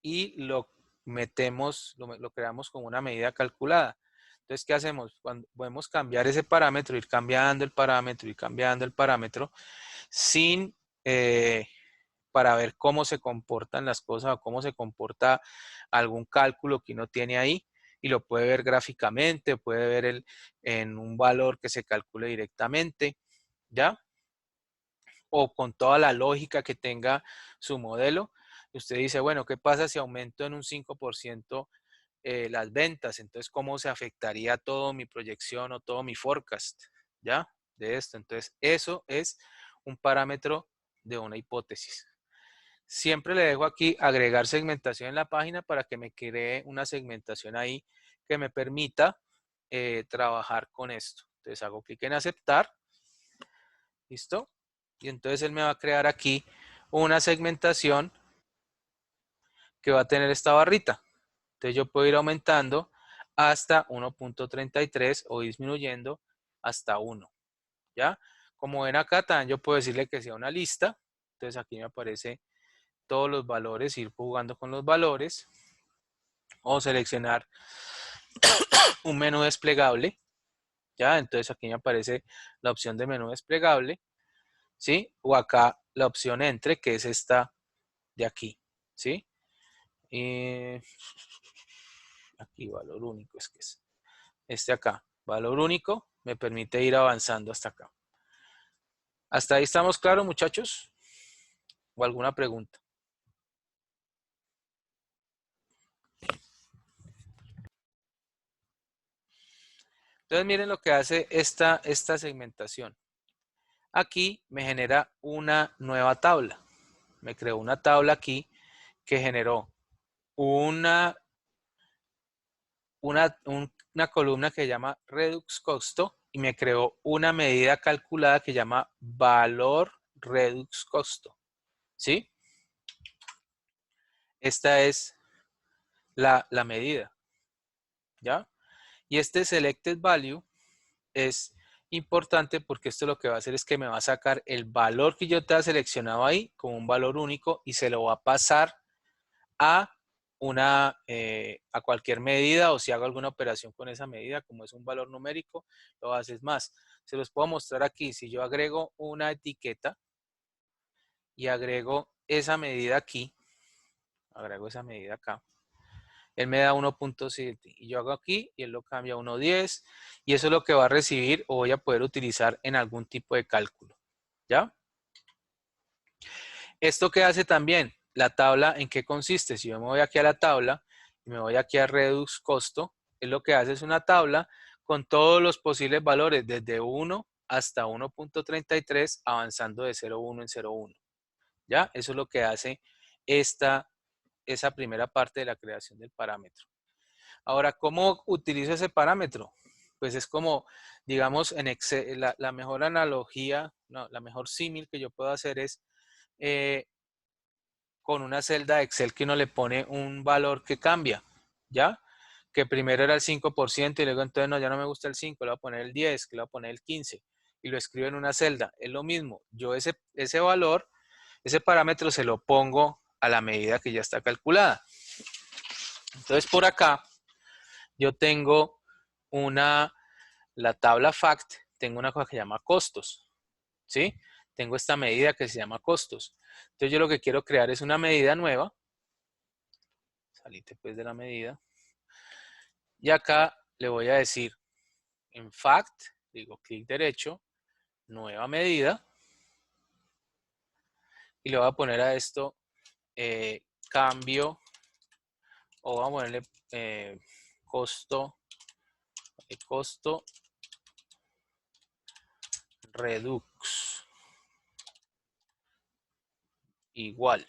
y lo metemos, lo creamos como una medida calculada. Entonces, ¿qué hacemos? Cuando podemos cambiar ese parámetro, ir cambiando el parámetro, ir cambiando el parámetro, sin, para ver cómo se comportan las cosas o cómo se comporta algún cálculo que uno tiene ahí y lo puede ver gráficamente, puede ver en un valor que se calcule directamente, ¿ya? O con toda la lógica que tenga su modelo. Usted dice, bueno, ¿qué pasa si aumento en un 5% las ventas? Entonces, ¿cómo se afectaría todo mi proyección o todo mi forecast? ¿Ya? De esto. Entonces, eso es un parámetro de una hipótesis. Siempre le dejo aquí agregar segmentación en la página para que me cree una segmentación ahí que me permita trabajar con esto. Entonces hago clic en aceptar. ¿Listo? Y entonces él me va a crear aquí una segmentación que va a tener esta barrita. Entonces yo puedo ir aumentando hasta 1,33 o disminuyendo hasta 1. ¿Ya? Como ven acá, también yo puedo decirle que sea una lista. Entonces aquí me aparece todos los valores, ir jugando con los valores o seleccionar un menú desplegable. ¿Ya? Entonces aquí me aparece la opción de menú desplegable. ¿Sí? O acá la opción entre, que es esta de aquí. ¿Sí? Aquí valor único, es que es este acá. Valor único me permite ir avanzando hasta acá. ¿Hasta ahí estamos claros, muchachos? ¿O alguna pregunta? Entonces miren lo que hace esta segmentación. Aquí me genera una nueva tabla. Me creó una tabla aquí que generó una columna que se llama Redux Costo y me creó una medida calculada que se llama Valor Redux Costo. ¿Sí? Esta es la medida. ¿Ya? Y este Selected Value es importante porque esto lo que va a hacer es que me va a sacar el valor que yo te he seleccionado ahí como un valor único y se lo va a pasar a a cualquier medida, o si hago alguna operación con esa medida, como es un valor numérico, lo haces más. Se los puedo mostrar aquí. Si yo agrego una etiqueta y agrego esa medida aquí, agrego esa medida acá, él me da 1,7 y yo hago aquí y él lo cambia a 1,10 y eso es lo que va a recibir o voy a poder utilizar en algún tipo de cálculo. ¿Ya? ¿Esto qué hace también? La tabla, ¿en qué consiste? Si yo me voy aquí a la tabla y me voy aquí a Redux Costo, es lo que hace es una tabla con todos los posibles valores, desde 1 hasta 1,33, avanzando de 0,1 en 0,1. ¿Ya? Eso es lo que hace esa primera parte de la creación del parámetro. Ahora, ¿cómo utilizo ese parámetro? Pues es como, digamos, en Excel, la mejor analogía, no, la mejor símil que yo puedo hacer es con una celda de Excel que uno le pone un valor que cambia, ¿ya? Que primero era el 5% y luego entonces no, ya no me gusta el 5, le voy a poner el 10, que le voy a poner el 15 y lo escribo en una celda. Es lo mismo, yo ese valor, ese parámetro se lo pongo a la medida que ya está calculada. Entonces por acá yo tengo la tabla FACT, tengo una cosa que se llama costos, ¿sí? Tengo esta medida que se llama costos. Entonces yo lo que quiero crear es una medida nueva. Salite pues de la medida. Y acá le voy a decir en fact, digo clic derecho, nueva medida. Y le voy a poner a esto cambio, o vamos a ponerle costo redux igual.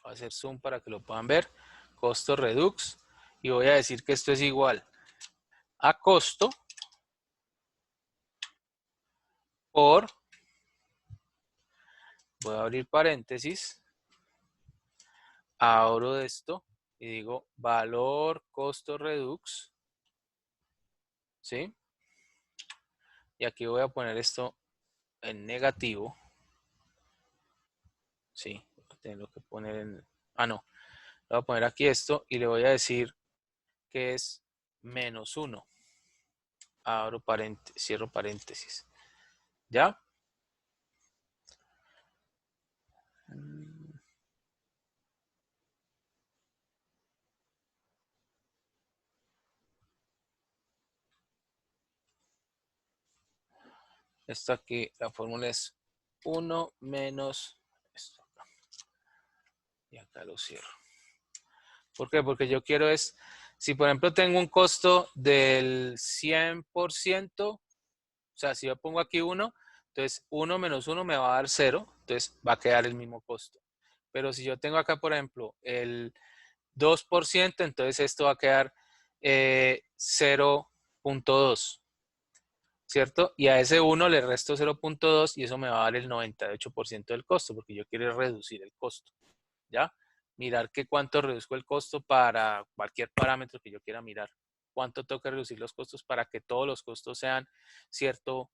Voy a hacer zoom para que lo puedan ver. Costo redux. Y voy a decir que esto es igual a costo por, voy a abrir paréntesis, abro esto y digo valor costo redux, ¿sí? Y aquí voy a poner esto en negativo, ¿sí? Tengo que poner en, no, voy a poner aquí esto y le voy a decir que es menos 1. Abro paréntesis, cierro paréntesis. ¿Ya? Esto aquí, la fórmula es 1 menos esto acá. Y acá lo cierro. ¿Por qué? Porque yo quiero es, si por ejemplo tengo un costo del 100%, o sea, si yo pongo aquí 1, entonces 1 menos 1 me va a dar 0, entonces va a quedar el mismo costo. Pero si yo tengo acá, por ejemplo, el 2%, entonces esto va a quedar 0.2, ¿cierto? Y a ese 1 le resto 0.2 y eso me va a dar el 98% del costo, porque yo quiero reducir el costo, ¿ya? Mirar que cuánto reduzco el costo para cualquier parámetro que yo quiera mirar. Cuánto tengo que reducir los costos para que todos los costos sean cierto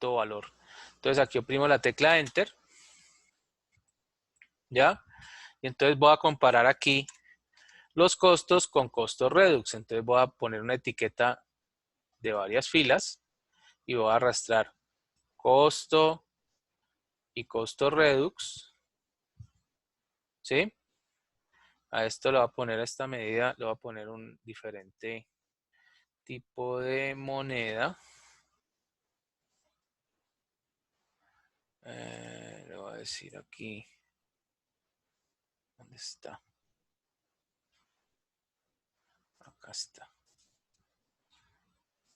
valor. Entonces aquí oprimo la tecla Enter, ¿ya? Y entonces voy a comparar aquí los costos con costo redux. Entonces voy a poner una etiqueta de varias filas y voy a arrastrar costo y costo redux, ¿sí? A esto le voy a poner, a esta medida, le voy a poner un diferente tipo de moneda. Le voy a decir aquí, ¿dónde está? Acá está.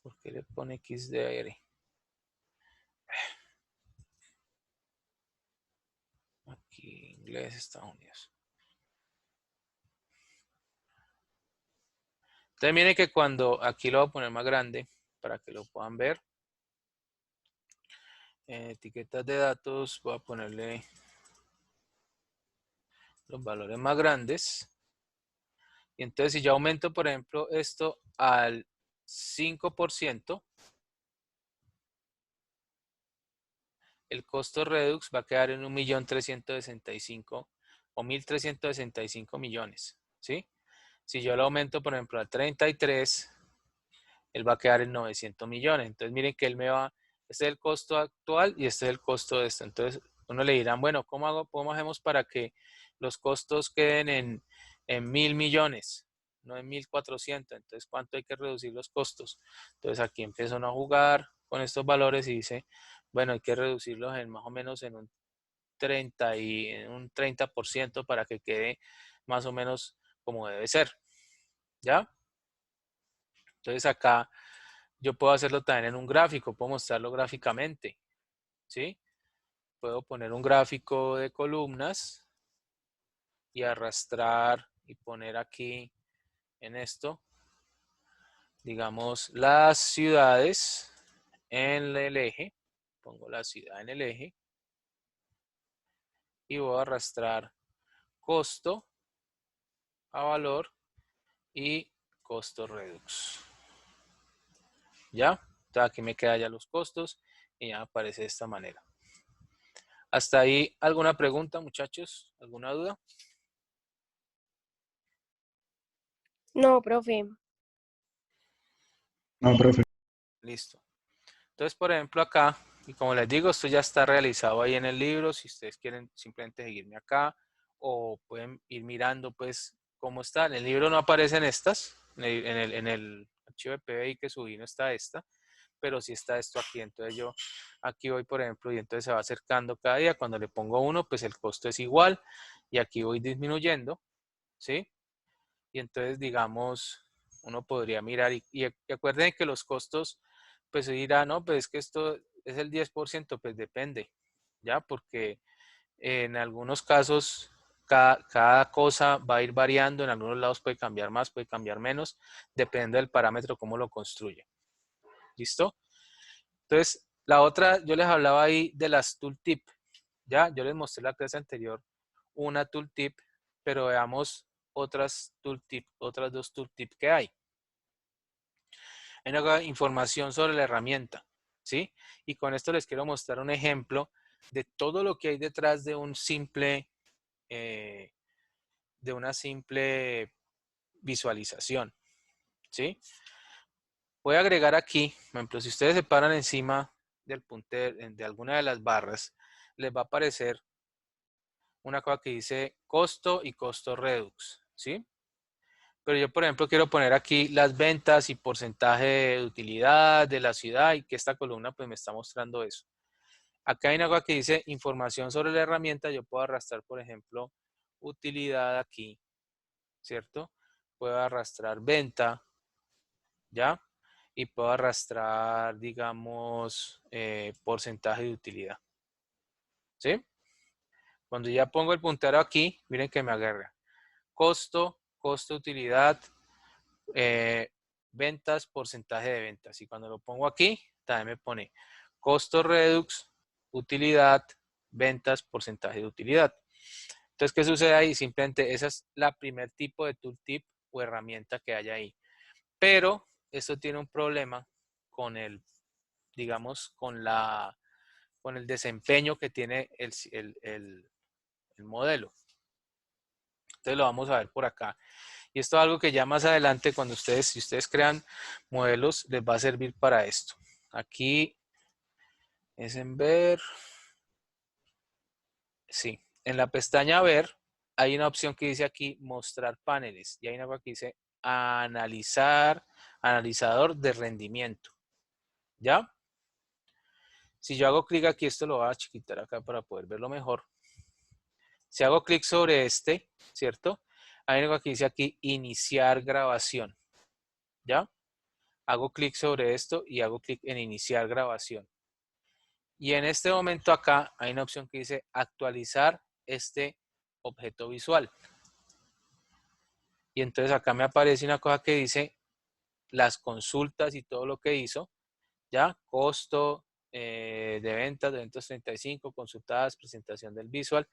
¿Por qué le pone XDR? Aquí, inglés, Estados Unidos. Entonces miren que cuando, aquí lo voy a poner más grande para que lo puedan ver. Etiquetas de datos, voy a ponerle los valores más grandes. Y entonces si yo aumento, por ejemplo, esto al 5%, el costo redux va a quedar en 1.365.000 o 1.365 millones, ¿sí? Si yo lo aumento, por ejemplo, a 33, él va a quedar en 900 millones. Entonces, miren que él me va, este es el costo actual y este es el costo de esto. Entonces, uno le dirán, bueno, ¿cómo hacemos para que los costos queden en 1.000 millones, no en 1.400? Entonces, ¿cuánto hay que reducir los costos? Entonces, aquí empiezan a jugar con estos valores y dice, bueno, hay que reducirlos en más o menos en un 30% para que quede más o menos como debe ser. ¿Ya? Entonces acá yo puedo hacerlo también en un gráfico, puedo mostrarlo gráficamente, ¿sí? Puedo poner un gráfico de columnas y arrastrar y poner aquí en esto, digamos, las ciudades en el eje. Pongo la ciudad en el eje y voy a arrastrar costo a valor y costo redux. ¿Ya? Entonces aquí me quedan ya los costos y ya aparece de esta manera. ¿Hasta ahí alguna pregunta, muchachos? ¿Alguna duda? No, profe. No, profe. Listo. Entonces, por ejemplo, acá, y como les digo, esto ya está realizado ahí en el libro. Si ustedes quieren simplemente seguirme acá o pueden ir mirando, pues, cómo está. En el libro no aparecen estas. En el archivo de PBI que subí no está esta. pero sí está esto aquí. Entonces yo aquí voy, por ejemplo, y entonces se va acercando cada día. Cuando le pongo 1, pues el costo es igual y aquí voy disminuyendo, ¿sí? Y entonces, digamos, uno podría mirar y acuerden que los costos, pues se dirá, no, pues es que esto es el 10%, pues depende, ¿ya? Porque en algunos casos cada cosa va a ir variando, en algunos lados puede cambiar más, puede cambiar menos, depende del parámetro, cómo lo construye. ¿Listo? Entonces, la otra, yo les hablaba ahí de las tooltip, ¿ya? Yo les mostré la clase anterior una tooltip, pero veamos otras tooltip, otras dos tooltip que hay. Hay una información sobre la herramienta, ¿sí? Y con esto les quiero mostrar un ejemplo de todo lo que hay detrás de un simple, de una simple visualización, ¿sí? Voy a agregar aquí, por ejemplo, si ustedes se paran encima del puntero, de alguna de las barras, les va a aparecer una cosa que dice costo y costo redux, ¿sí? Pero yo, por ejemplo, quiero poner aquí las ventas y porcentaje de utilidad de la ciudad y que esta columna pues me está mostrando eso. Acá hay una cosa que dice información sobre la herramienta. Yo puedo arrastrar, por ejemplo, utilidad aquí, ¿cierto? Puedo arrastrar venta, ¿ya? Y puedo arrastrar, digamos, porcentaje de utilidad, ¿sí? Cuando ya pongo el puntero aquí, miren que me agarra. Costo, utilidad, ventas, porcentaje de ventas. Y cuando lo pongo aquí, también me pone costo redux, utilidad, ventas, porcentaje de utilidad. Entonces, ¿qué sucede ahí? Simplemente esa es la primer tipo de tooltip o herramienta que hay ahí. Pero esto tiene un problema con el, digamos, con el desempeño que tiene el modelo. Entonces lo vamos a ver por acá. Y esto es algo que ya más adelante, cuando si ustedes crean modelos, les va a servir para esto. Aquí es en ver. Sí, en la pestaña ver hay una opción que dice aquí mostrar paneles. Y hay una que dice analizador de rendimiento. ¿Ya? Si yo hago clic aquí, esto lo voy a chiquitar acá para poder verlo mejor. Si hago clic sobre este, ¿cierto? Hay algo que dice aquí iniciar grabación. ¿Ya? Hago clic sobre esto y hago clic en iniciar grabación. Y en este momento acá hay una opción que dice actualizar este objeto visual. Y entonces acá me aparece una cosa que dice las consultas y todo lo que hizo. ¿Ya? Costo de ventas, 235, consultadas, presentación del visual.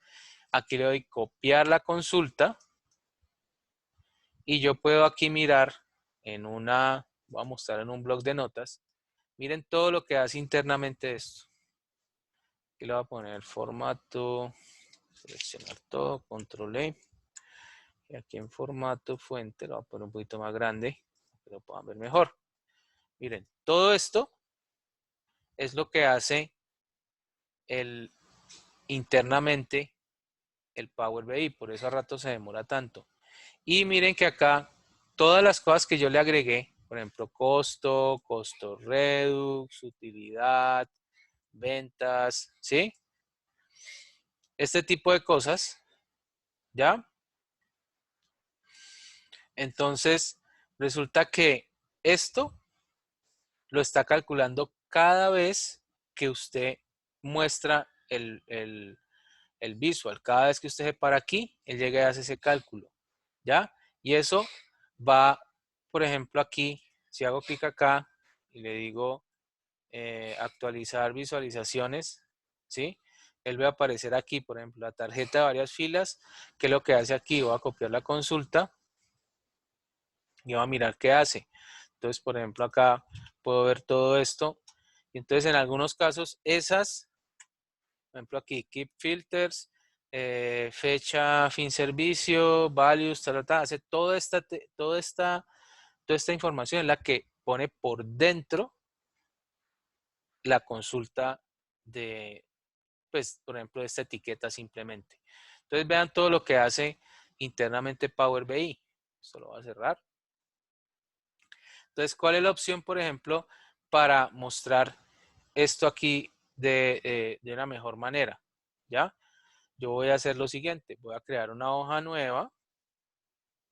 Aquí le doy copiar la consulta. Y yo puedo aquí mirar en una, voy a mostrar en un blog de notas. Miren todo lo que hace internamente esto. Aquí le voy a poner formato, seleccionar todo, control E. Y aquí en formato fuente lo voy a poner un poquito más grande, para que lo puedan ver mejor. Miren, todo esto es lo que hace internamente el Power BI, por eso a rato se demora tanto. Y miren que acá todas las cosas que yo le agregué, por ejemplo, costo redux, utilidad, ventas, ¿sí? Este tipo de cosas, ¿ya? Entonces, resulta que esto lo está calculando cada vez que usted muestra el visual. Cada vez que usted se para aquí, él llega y hace ese cálculo, ¿ya? Y eso va, por ejemplo, aquí, si hago clic acá y le digo actualizar visualizaciones, ¿sí? Él va a aparecer aquí, por ejemplo, la tarjeta de varias filas, que es lo que hace aquí. Voy a copiar la consulta y voy a mirar qué hace. Entonces, por ejemplo, acá puedo ver todo esto. Y entonces, en algunos casos, esas, por ejemplo, aquí, keep filters, fecha, fin servicio, values, hace toda esta información es la que pone por dentro la consulta de, pues, por ejemplo, esta etiqueta simplemente. Entonces, vean todo lo que hace internamente Power BI. Esto lo voy a cerrar. Entonces, ¿cuál es la opción, por ejemplo, para mostrar esto aquí de una mejor manera, ¿ya? Yo voy a hacer lo siguiente, voy a crear una hoja nueva,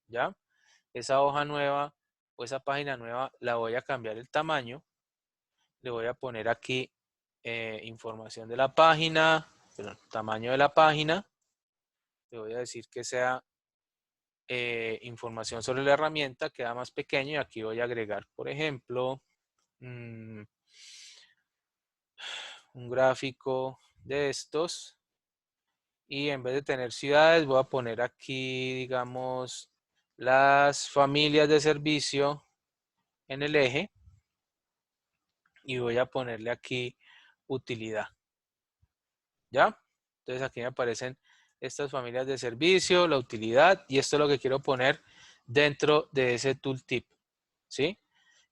¿ya? Esa hoja nueva o esa página nueva la voy a cambiar el tamaño, le voy a poner aquí información de la página, perdón, tamaño de la página, le voy a decir que sea información sobre la herramienta, queda más pequeño y aquí voy a agregar, por ejemplo, un gráfico de estos y en vez de tener ciudades voy a poner aquí, digamos, las familias de servicio en el eje y voy a ponerle aquí utilidad, ¿ya? Entonces aquí me aparecen estas familias de servicio, la utilidad y esto es lo que quiero poner dentro de ese tooltip, ¿sí?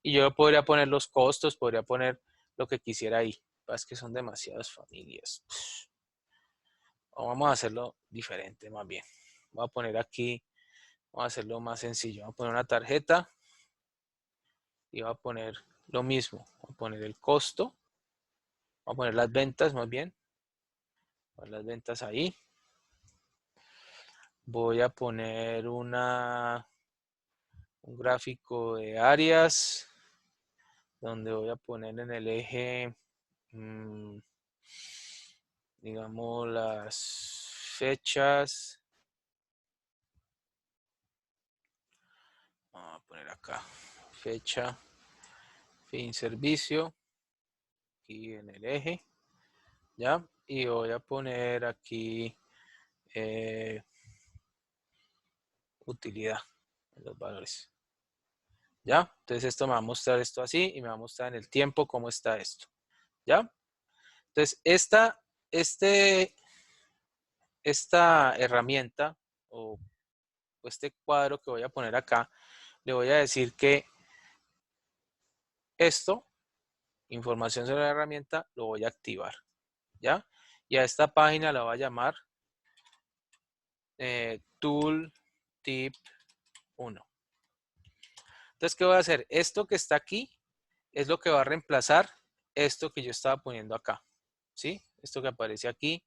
Y yo podría poner los costos, podría poner lo que quisiera ahí. Es que son demasiadas familias. O vamos a hacerlo diferente más bien. Voy a poner aquí, vamos a hacerlo más sencillo. Voy a poner una tarjeta y voy a poner lo mismo. Voy a poner el costo. Voy a poner las ventas más bien. Voy a poner las ventas ahí. Voy a poner un gráfico de áreas donde voy a poner en el eje digamos las fechas. Vamos a poner acá fecha, fin, servicio, aquí en el eje, ¿ya? Y voy a poner aquí utilidad en los valores, ¿ya? Entonces esto me va a mostrar esto así y me va a mostrar en el tiempo cómo está esto, ¿ya? Entonces esta herramienta o este cuadro que voy a poner acá, le voy a decir que esto, información sobre la herramienta, lo voy a activar, ¿ya? Y a esta página la voy a llamar Tool Tip 1. Entonces, ¿qué voy a hacer? Esto que está aquí es lo que va a reemplazar esto que yo estaba poniendo acá, ¿sí? Esto que aparece aquí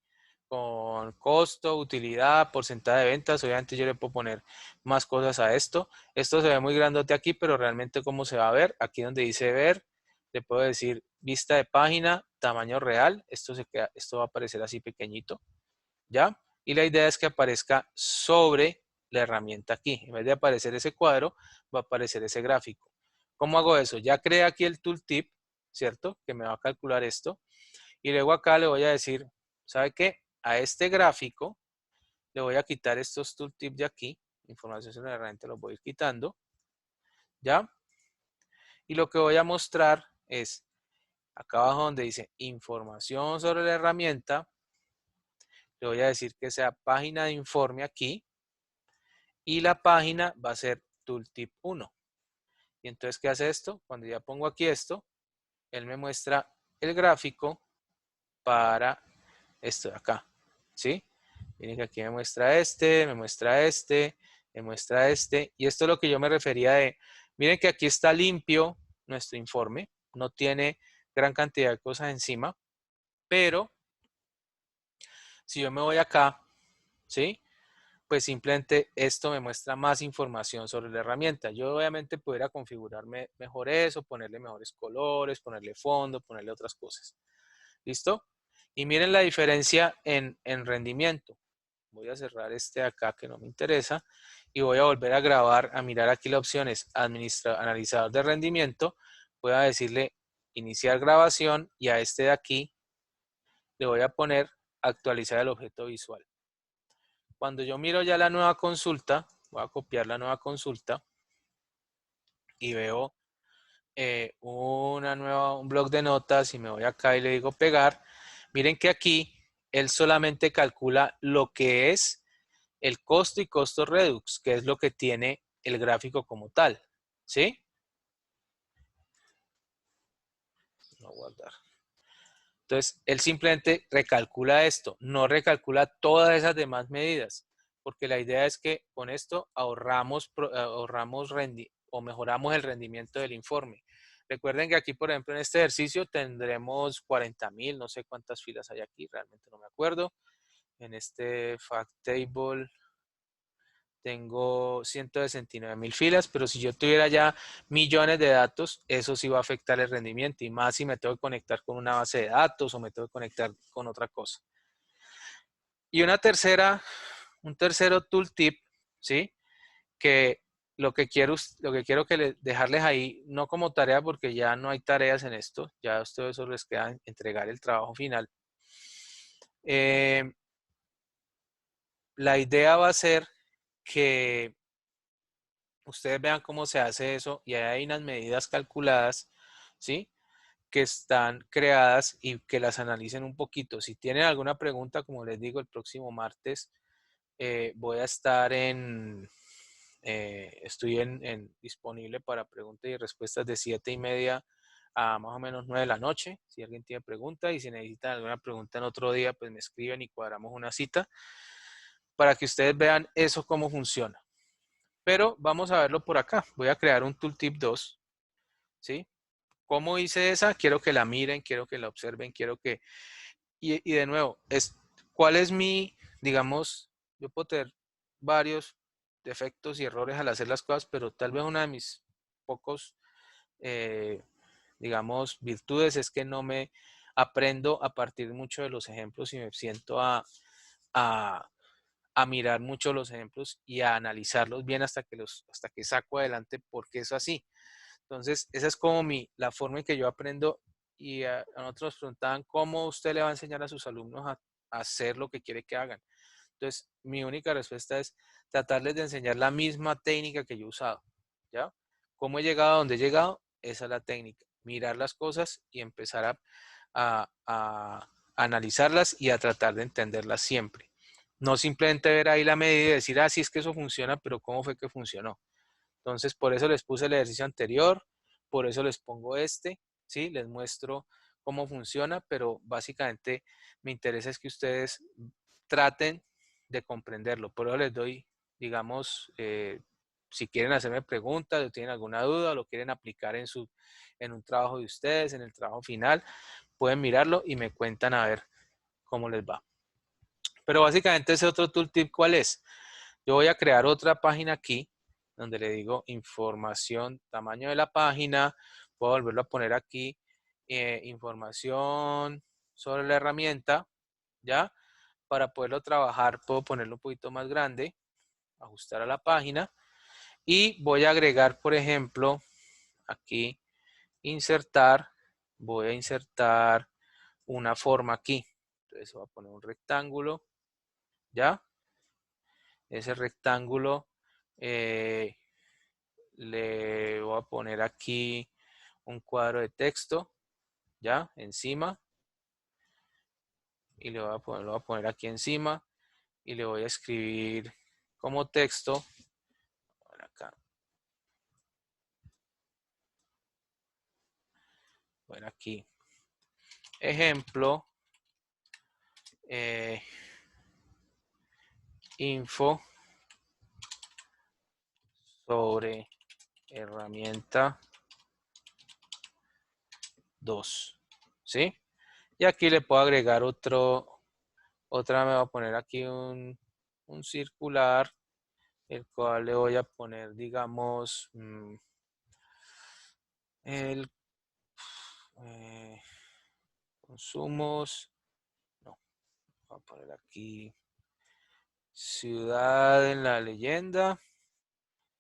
con costo, utilidad, porcentaje de ventas. Obviamente yo le puedo poner más cosas a esto. Esto se ve muy grandote aquí, pero realmente cómo se va a ver. Aquí donde dice ver, le puedo decir vista de página, tamaño real. Esto va a aparecer así pequeñito, ¿ya? Y la idea es que aparezca sobre la herramienta aquí. En vez de aparecer ese cuadro, va a aparecer ese gráfico. ¿Cómo hago eso? Ya creé aquí el tooltip, ¿cierto? Que me va a calcular esto. Y luego acá le voy a decir, ¿sabe qué? A este gráfico le voy a quitar estos tooltips de aquí. Información sobre la herramienta los voy a ir quitando, ¿ya? Y lo que voy a mostrar es, acá abajo donde dice información sobre la herramienta, le voy a decir que sea página de informe aquí. Y la página va a ser tooltip 1. Y entonces, ¿qué hace esto? Cuando ya pongo aquí esto, él me muestra el gráfico para esto de acá, ¿sí? Miren que aquí me muestra este, me muestra este, me muestra este. Y esto es lo que yo me refería de, miren que aquí está limpio nuestro informe, no tiene gran cantidad de cosas encima, pero si yo me voy acá, ¿sí? Pues simplemente esto me muestra más información sobre la herramienta. Yo obviamente pudiera configurarme mejor eso, ponerle mejores colores, ponerle fondo, ponerle otras cosas. ¿Listo? Y miren la diferencia en rendimiento. Voy a cerrar este de acá que no me interesa y voy a volver a grabar, a mirar aquí las opciones analizador de rendimiento. Voy a decirle iniciar grabación y a este de aquí le voy a poner actualizar el objeto visual. Cuando yo miro ya la nueva consulta, voy a copiar la nueva consulta y veo un bloc de notas y me voy acá y le digo pegar. Miren que aquí él solamente calcula lo que es el costo y costo redux, que es lo que tiene el gráfico como tal. ¿Sí? No guardar. Entonces, él simplemente recalcula esto, no recalcula todas esas demás medidas, porque la idea es que con esto ahorramos o mejoramos el rendimiento del informe. Recuerden que aquí, por ejemplo, en este ejercicio tendremos 40.000, no sé cuántas filas hay aquí, realmente no me acuerdo. En este fact table tengo 169.000 filas, pero si yo tuviera ya millones de datos, eso sí va a afectar el rendimiento, y más si me tengo que conectar con una base de datos o me tengo que conectar con otra cosa. Y un tercero tooltip, ¿sí? Que lo que quiero que dejarles ahí, no como tarea, porque ya no hay tareas en esto, ya a ustedes solo les queda entregar el trabajo final. La idea va a ser que ustedes vean cómo se hace eso, y hay unas medidas calculadas, ¿sí? Que están creadas, y que las analicen un poquito. Si tienen alguna pregunta, como les digo, el próximo martes voy a estar estoy disponible para preguntas y respuestas de 7:30 a más o menos 9 de la noche. Si alguien tiene pregunta, y si necesitan alguna pregunta en otro día, pues me escriben y cuadramos una cita para que ustedes vean eso cómo funciona. Pero vamos a verlo por acá. Voy a crear un tooltip 2, ¿sí? ¿Cómo hice esa? Quiero que la miren, quiero que la observen, quiero que... Y de nuevo, ¿cuál es digamos, yo puedo tener varios defectos y errores al hacer las cosas, pero tal vez una de mis pocos, digamos, virtudes es que no me aprendo a partir mucho de los ejemplos, y me siento a mirar mucho los ejemplos y a analizarlos bien hasta que saco adelante por qué es así. Entonces, esa es como la forma en que yo aprendo. Y a nosotros nos preguntaban cómo usted le va a enseñar a sus alumnos a hacer lo que quiere que hagan. Entonces, mi única respuesta es tratarles de enseñar la misma técnica que yo he usado, ¿ya? ¿Cómo he llegado a donde he llegado? Esa es la técnica. Mirar las cosas y empezar a analizarlas y a tratar de entenderlas siempre. No simplemente ver ahí la medida y decir, sí, es que eso funciona, pero ¿cómo fue que funcionó? Entonces, por eso les puse el ejercicio anterior, por eso les pongo ¿sí? Les muestro cómo funciona, pero básicamente me interesa es que ustedes traten de comprenderlo. Por eso les doy, digamos, si quieren hacerme preguntas o tienen alguna duda o lo quieren aplicar en un trabajo de ustedes, en el trabajo final, pueden mirarlo y me cuentan a ver cómo les va. Pero básicamente ese otro tooltip, ¿cuál es? Yo voy a crear otra página aquí, donde le digo información, tamaño de la página. Puedo volverlo a poner aquí, información sobre la herramienta, ¿ya? Para poderlo trabajar, puedo ponerlo un poquito más grande, ajustar a la página, y voy a agregar, por ejemplo, aquí, insertar, voy a insertar una forma aquí. Entonces voy a poner un rectángulo, ¿ya? Ese rectángulo le voy a poner aquí un cuadro de texto, ¿ya? Encima. Y lo voy a poner aquí encima. Y le voy a escribir como texto. Por acá. Bueno, aquí. Ejemplo. Info sobre herramienta 2. ¿Sí? Y aquí le puedo agregar otra, me voy a poner aquí un circular, el cual le voy a poner, digamos, el consumos, no, voy a poner aquí ciudad en la leyenda,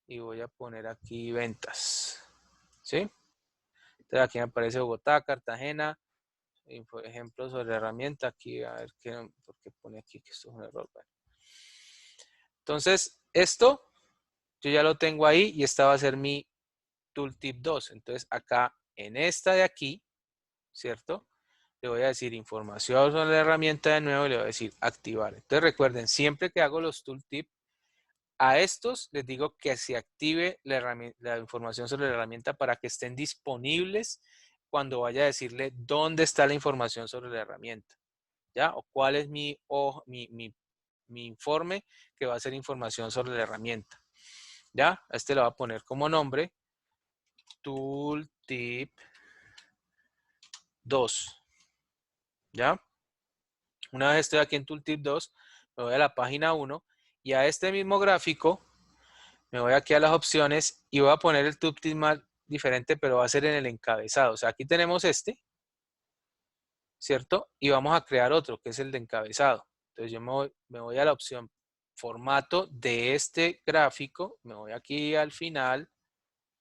y voy a poner aquí ventas, ¿sí? Entonces aquí me aparece Bogotá, Cartagena, ejemplos sobre la herramienta. Aquí, a ver por qué pone aquí que esto es un error. Bueno. Entonces, esto yo ya lo tengo ahí, y esta va a ser mi tooltip 2. Entonces, acá en esta de aquí, ¿cierto? Le voy a decir información sobre la herramienta de nuevo, y le voy a decir activar. Entonces, recuerden, siempre que hago los tooltips, a estos les digo que se active la información sobre la herramienta para que estén disponibles cuando vaya a decirle dónde está la información sobre la herramienta, ¿ya? O cuál es mi informe que va a ser información sobre la herramienta, ¿ya? A este le voy a poner como nombre tooltip tooltip 2. ¿Ya? Una vez estoy aquí en tooltip 2, me voy a la página 1 y a este mismo gráfico me voy aquí a las opciones y voy a poner el tooltip más diferente, pero va a ser en el encabezado. O sea, aquí tenemos este, ¿cierto? Y vamos a crear otro, que es el de encabezado. Entonces yo me voy a la opción formato de este gráfico, me voy aquí al final,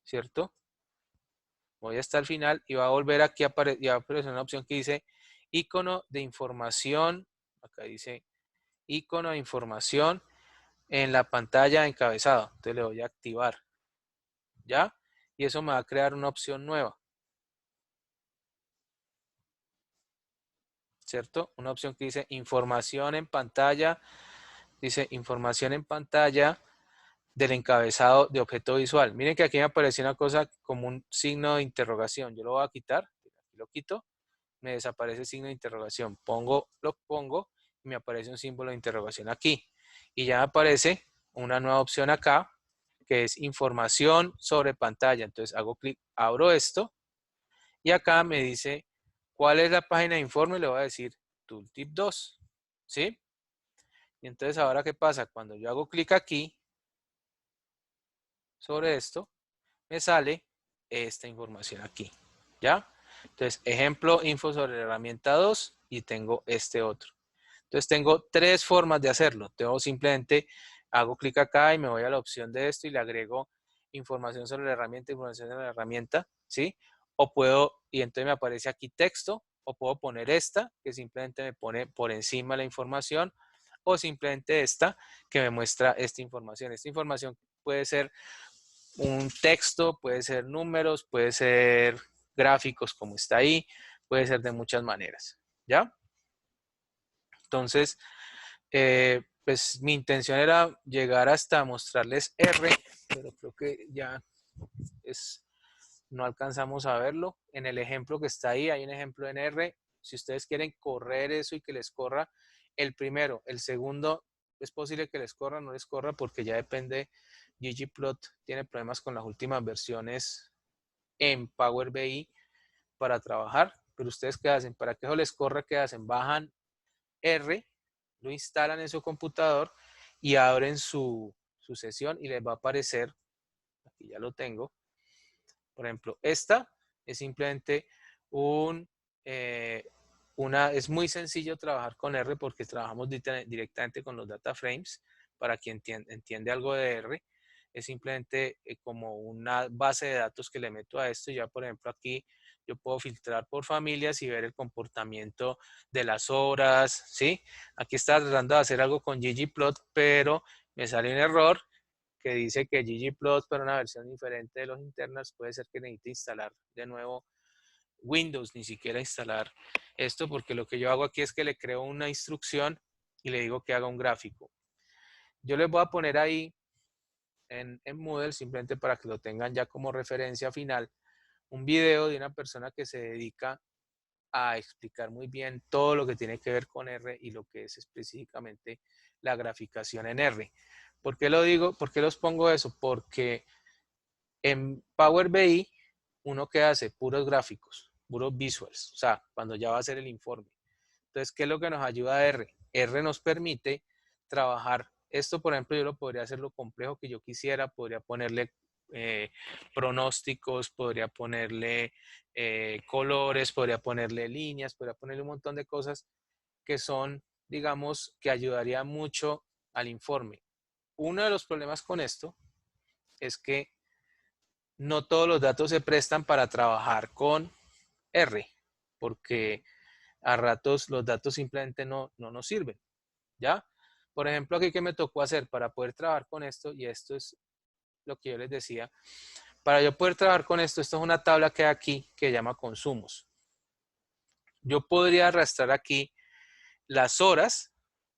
¿cierto? Voy hasta el final y va a volver aquí a aparecer una opción que dice icono de información. Acá dice icono de información en la pantalla de encabezado. Entonces le voy a activar. ¿Ya? Y eso me va a crear una opción nueva. ¿Cierto? Una opción que dice información en pantalla. Dice información en pantalla del encabezado de objeto visual. Miren que aquí me apareció una cosa como un signo de interrogación. Yo lo voy a quitar. Aquí lo quito. Me desaparece el signo de interrogación. Lo pongo y me aparece un símbolo de interrogación aquí. Y ya me aparece una nueva opción acá que es información sobre pantalla. Entonces hago clic, abro esto y acá me dice cuál es la página de informe. Le voy a decir tooltip 2. ¿Sí? Y entonces ahora ¿qué pasa? Cuando yo hago clic aquí sobre esto, me sale esta información aquí. ¿Ya? Entonces, ejemplo, info sobre la herramienta 2 y tengo este otro. Entonces, tengo tres formas de hacerlo. Tengo simplemente, hago clic acá y me voy a la opción de esto y le agrego información sobre la herramienta, información sobre la herramienta, ¿sí? O puedo, y entonces me aparece aquí texto, o puedo poner esta, que simplemente me pone por encima la información, o simplemente esta, que me muestra esta información. Esta información puede ser un texto, puede ser números, puede ser gráficos como está ahí, puede ser de muchas maneras, ¿ya? Entonces, pues mi intención era llegar hasta mostrarles R, pero creo que ya no alcanzamos a verlo. En el ejemplo que está ahí, hay un ejemplo en R. Si ustedes quieren correr eso y que les corra el primero, el segundo, es posible que les corra, no les corra, porque ya depende. ggplot tiene problemas con las últimas versiones en Power BI para trabajar, pero ustedes ¿qué hacen? Para que eso les corra, ¿qué hacen? Bajan R, lo instalan en su computador y abren su sesión y les va a aparecer, aquí ya lo tengo, por ejemplo, esta es simplemente es muy sencillo trabajar con R porque trabajamos directamente con los data frames. Para quien entiende algo de R, es simplemente como una base de datos que le meto a esto. Ya, por ejemplo, aquí yo puedo filtrar por familias y ver el comportamiento de las horas, ¿sí? Aquí está tratando de hacer algo con ggplot, pero me sale un error que dice que ggplot para una versión diferente de los internals puede ser que necesite instalar de nuevo Windows, ni siquiera instalar esto, porque lo que yo hago aquí es que le creo una instrucción y le digo que haga un gráfico. Yo les voy a poner ahí en Moodle, simplemente para que lo tengan ya como referencia final, un video de una persona que se dedica a explicar muy bien todo lo que tiene que ver con R y lo que es específicamente la graficación en R. ¿Por qué lo digo? ¿Por qué los pongo eso? Porque en Power BI uno que hace puros gráficos, puros visuals, o sea, cuando ya va a hacer el informe. Entonces, ¿qué es lo que nos ayuda a R? R nos permite trabajar esto, por ejemplo, yo lo podría hacer lo complejo que yo quisiera, podría ponerle pronósticos, podría ponerle colores, podría ponerle líneas, podría ponerle un montón de cosas que son, digamos, que ayudaría mucho al informe. Uno de los problemas con esto es que no todos los datos se prestan para trabajar con R, porque a ratos los datos simplemente no nos sirven, ¿ya? Por ejemplo, aquí que me tocó hacer para poder trabajar con esto, y esto es lo que yo les decía, para yo poder trabajar con esto es una tabla que hay aquí que se llama consumos. Yo podría arrastrar aquí las horas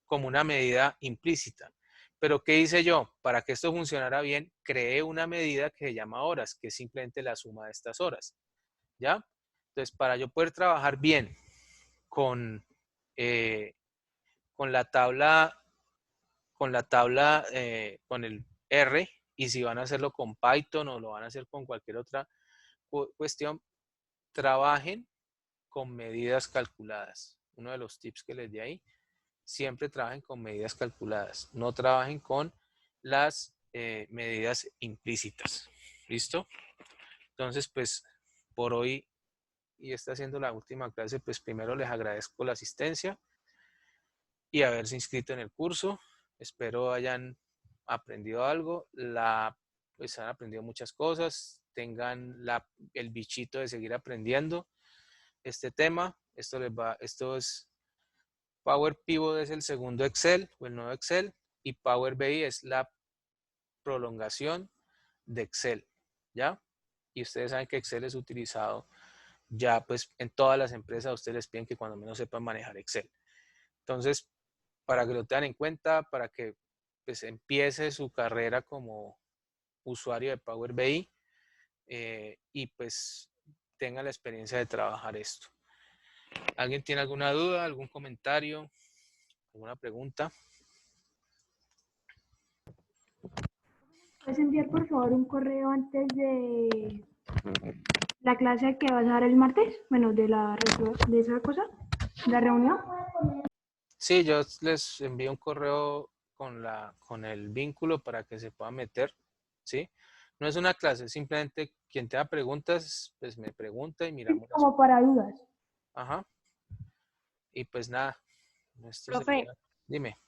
como una medida implícita. Pero ¿qué hice yo? Para que esto funcionara bien, creé una medida que se llama horas, que es simplemente la suma de estas horas. ¿Ya? Entonces, para yo poder trabajar bien con, eh, con la tabla, con el R, y si van a hacerlo con Python o lo van a hacer con cualquier cuestión, trabajen con medidas calculadas. Uno de los tips que les di ahí, siempre trabajen con medidas calculadas. No trabajen con las medidas implícitas. ¿Listo? Entonces, pues, por hoy, y está siendo la última clase, pues primero les agradezco la asistencia y haberse inscrito en el curso. Espero hayan aprendido algo, pues han aprendido muchas cosas, tengan el bichito de seguir aprendiendo este tema. Esto es Power Pivot, es el segundo Excel o el nuevo Excel, y Power BI es la prolongación de Excel, ¿ya? Y ustedes saben que Excel es utilizado ya pues en todas las empresas. Ustedes les piden que cuando menos sepan manejar Excel. Entonces, para que lo tengan en cuenta, para que pues empiece su carrera como usuario de Power BI y pues tenga la experiencia de trabajar esto. ¿Alguien tiene alguna duda, algún comentario, alguna pregunta? ¿Puedes enviar por favor un correo antes de la clase que vas a dar el martes? Bueno, de esa cosa, la reunión. Sí, yo les envío un correo con el vínculo para que se puedan meter, ¿sí? No es una clase, simplemente quien tenga preguntas, pues me pregunta y miramos. Como para dudas. Ajá. Y pues nada, esto Profe, sería. Dime.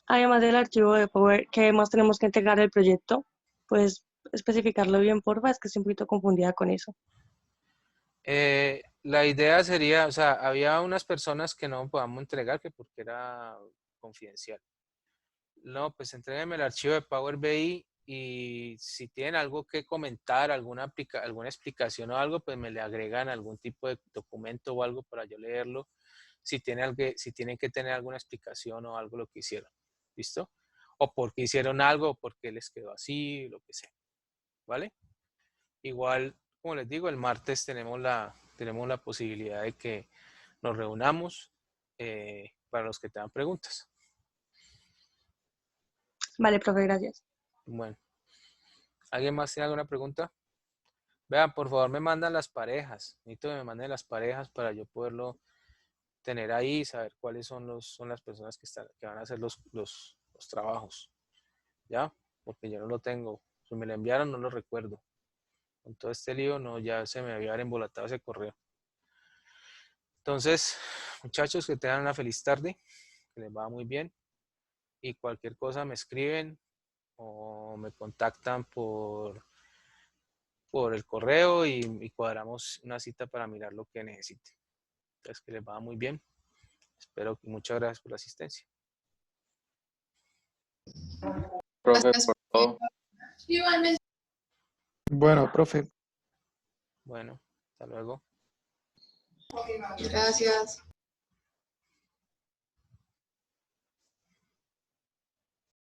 además del archivo de Power, ¿qué más tenemos que integrar el proyecto? Pues especificarlo bien, porfa, es que estoy un poquito confundida con eso. La idea sería, o sea, había unas personas que no podamos entregar que porque era confidencial. No, pues entréguenme el archivo de Power BI y si tienen algo que comentar, alguna explicación o algo, pues me le agregan algún tipo de documento o algo para yo leerlo. Si tienen que tener alguna explicación o algo lo que hicieron. ¿Listo? O porque hicieron algo, o porque les quedó así, lo que sea. ¿Vale? Igual, como les digo, el martes tenemos la posibilidad de que nos reunamos para los que tengan preguntas. Vale, profe, gracias. Bueno, ¿alguien más tiene alguna pregunta? Vean, por favor, me mandan las parejas. Necesito que me manden las parejas para yo poderlo tener ahí y saber cuáles son las personas que van a hacer los trabajos. ¿Ya? Porque yo no lo tengo. Si me lo enviaron, no lo recuerdo. Con todo este lío, no, ya se me había embolatado ese correo. Entonces, muchachos, que tengan una feliz tarde, que les va muy bien. Y cualquier cosa me escriben o me contactan por el correo y cuadramos una cita para mirar lo que necesite. Entonces, que les va muy bien. Espero que muchas gracias por la asistencia. Profe, por todo. Bueno, profe. Bueno, hasta luego. Gracias.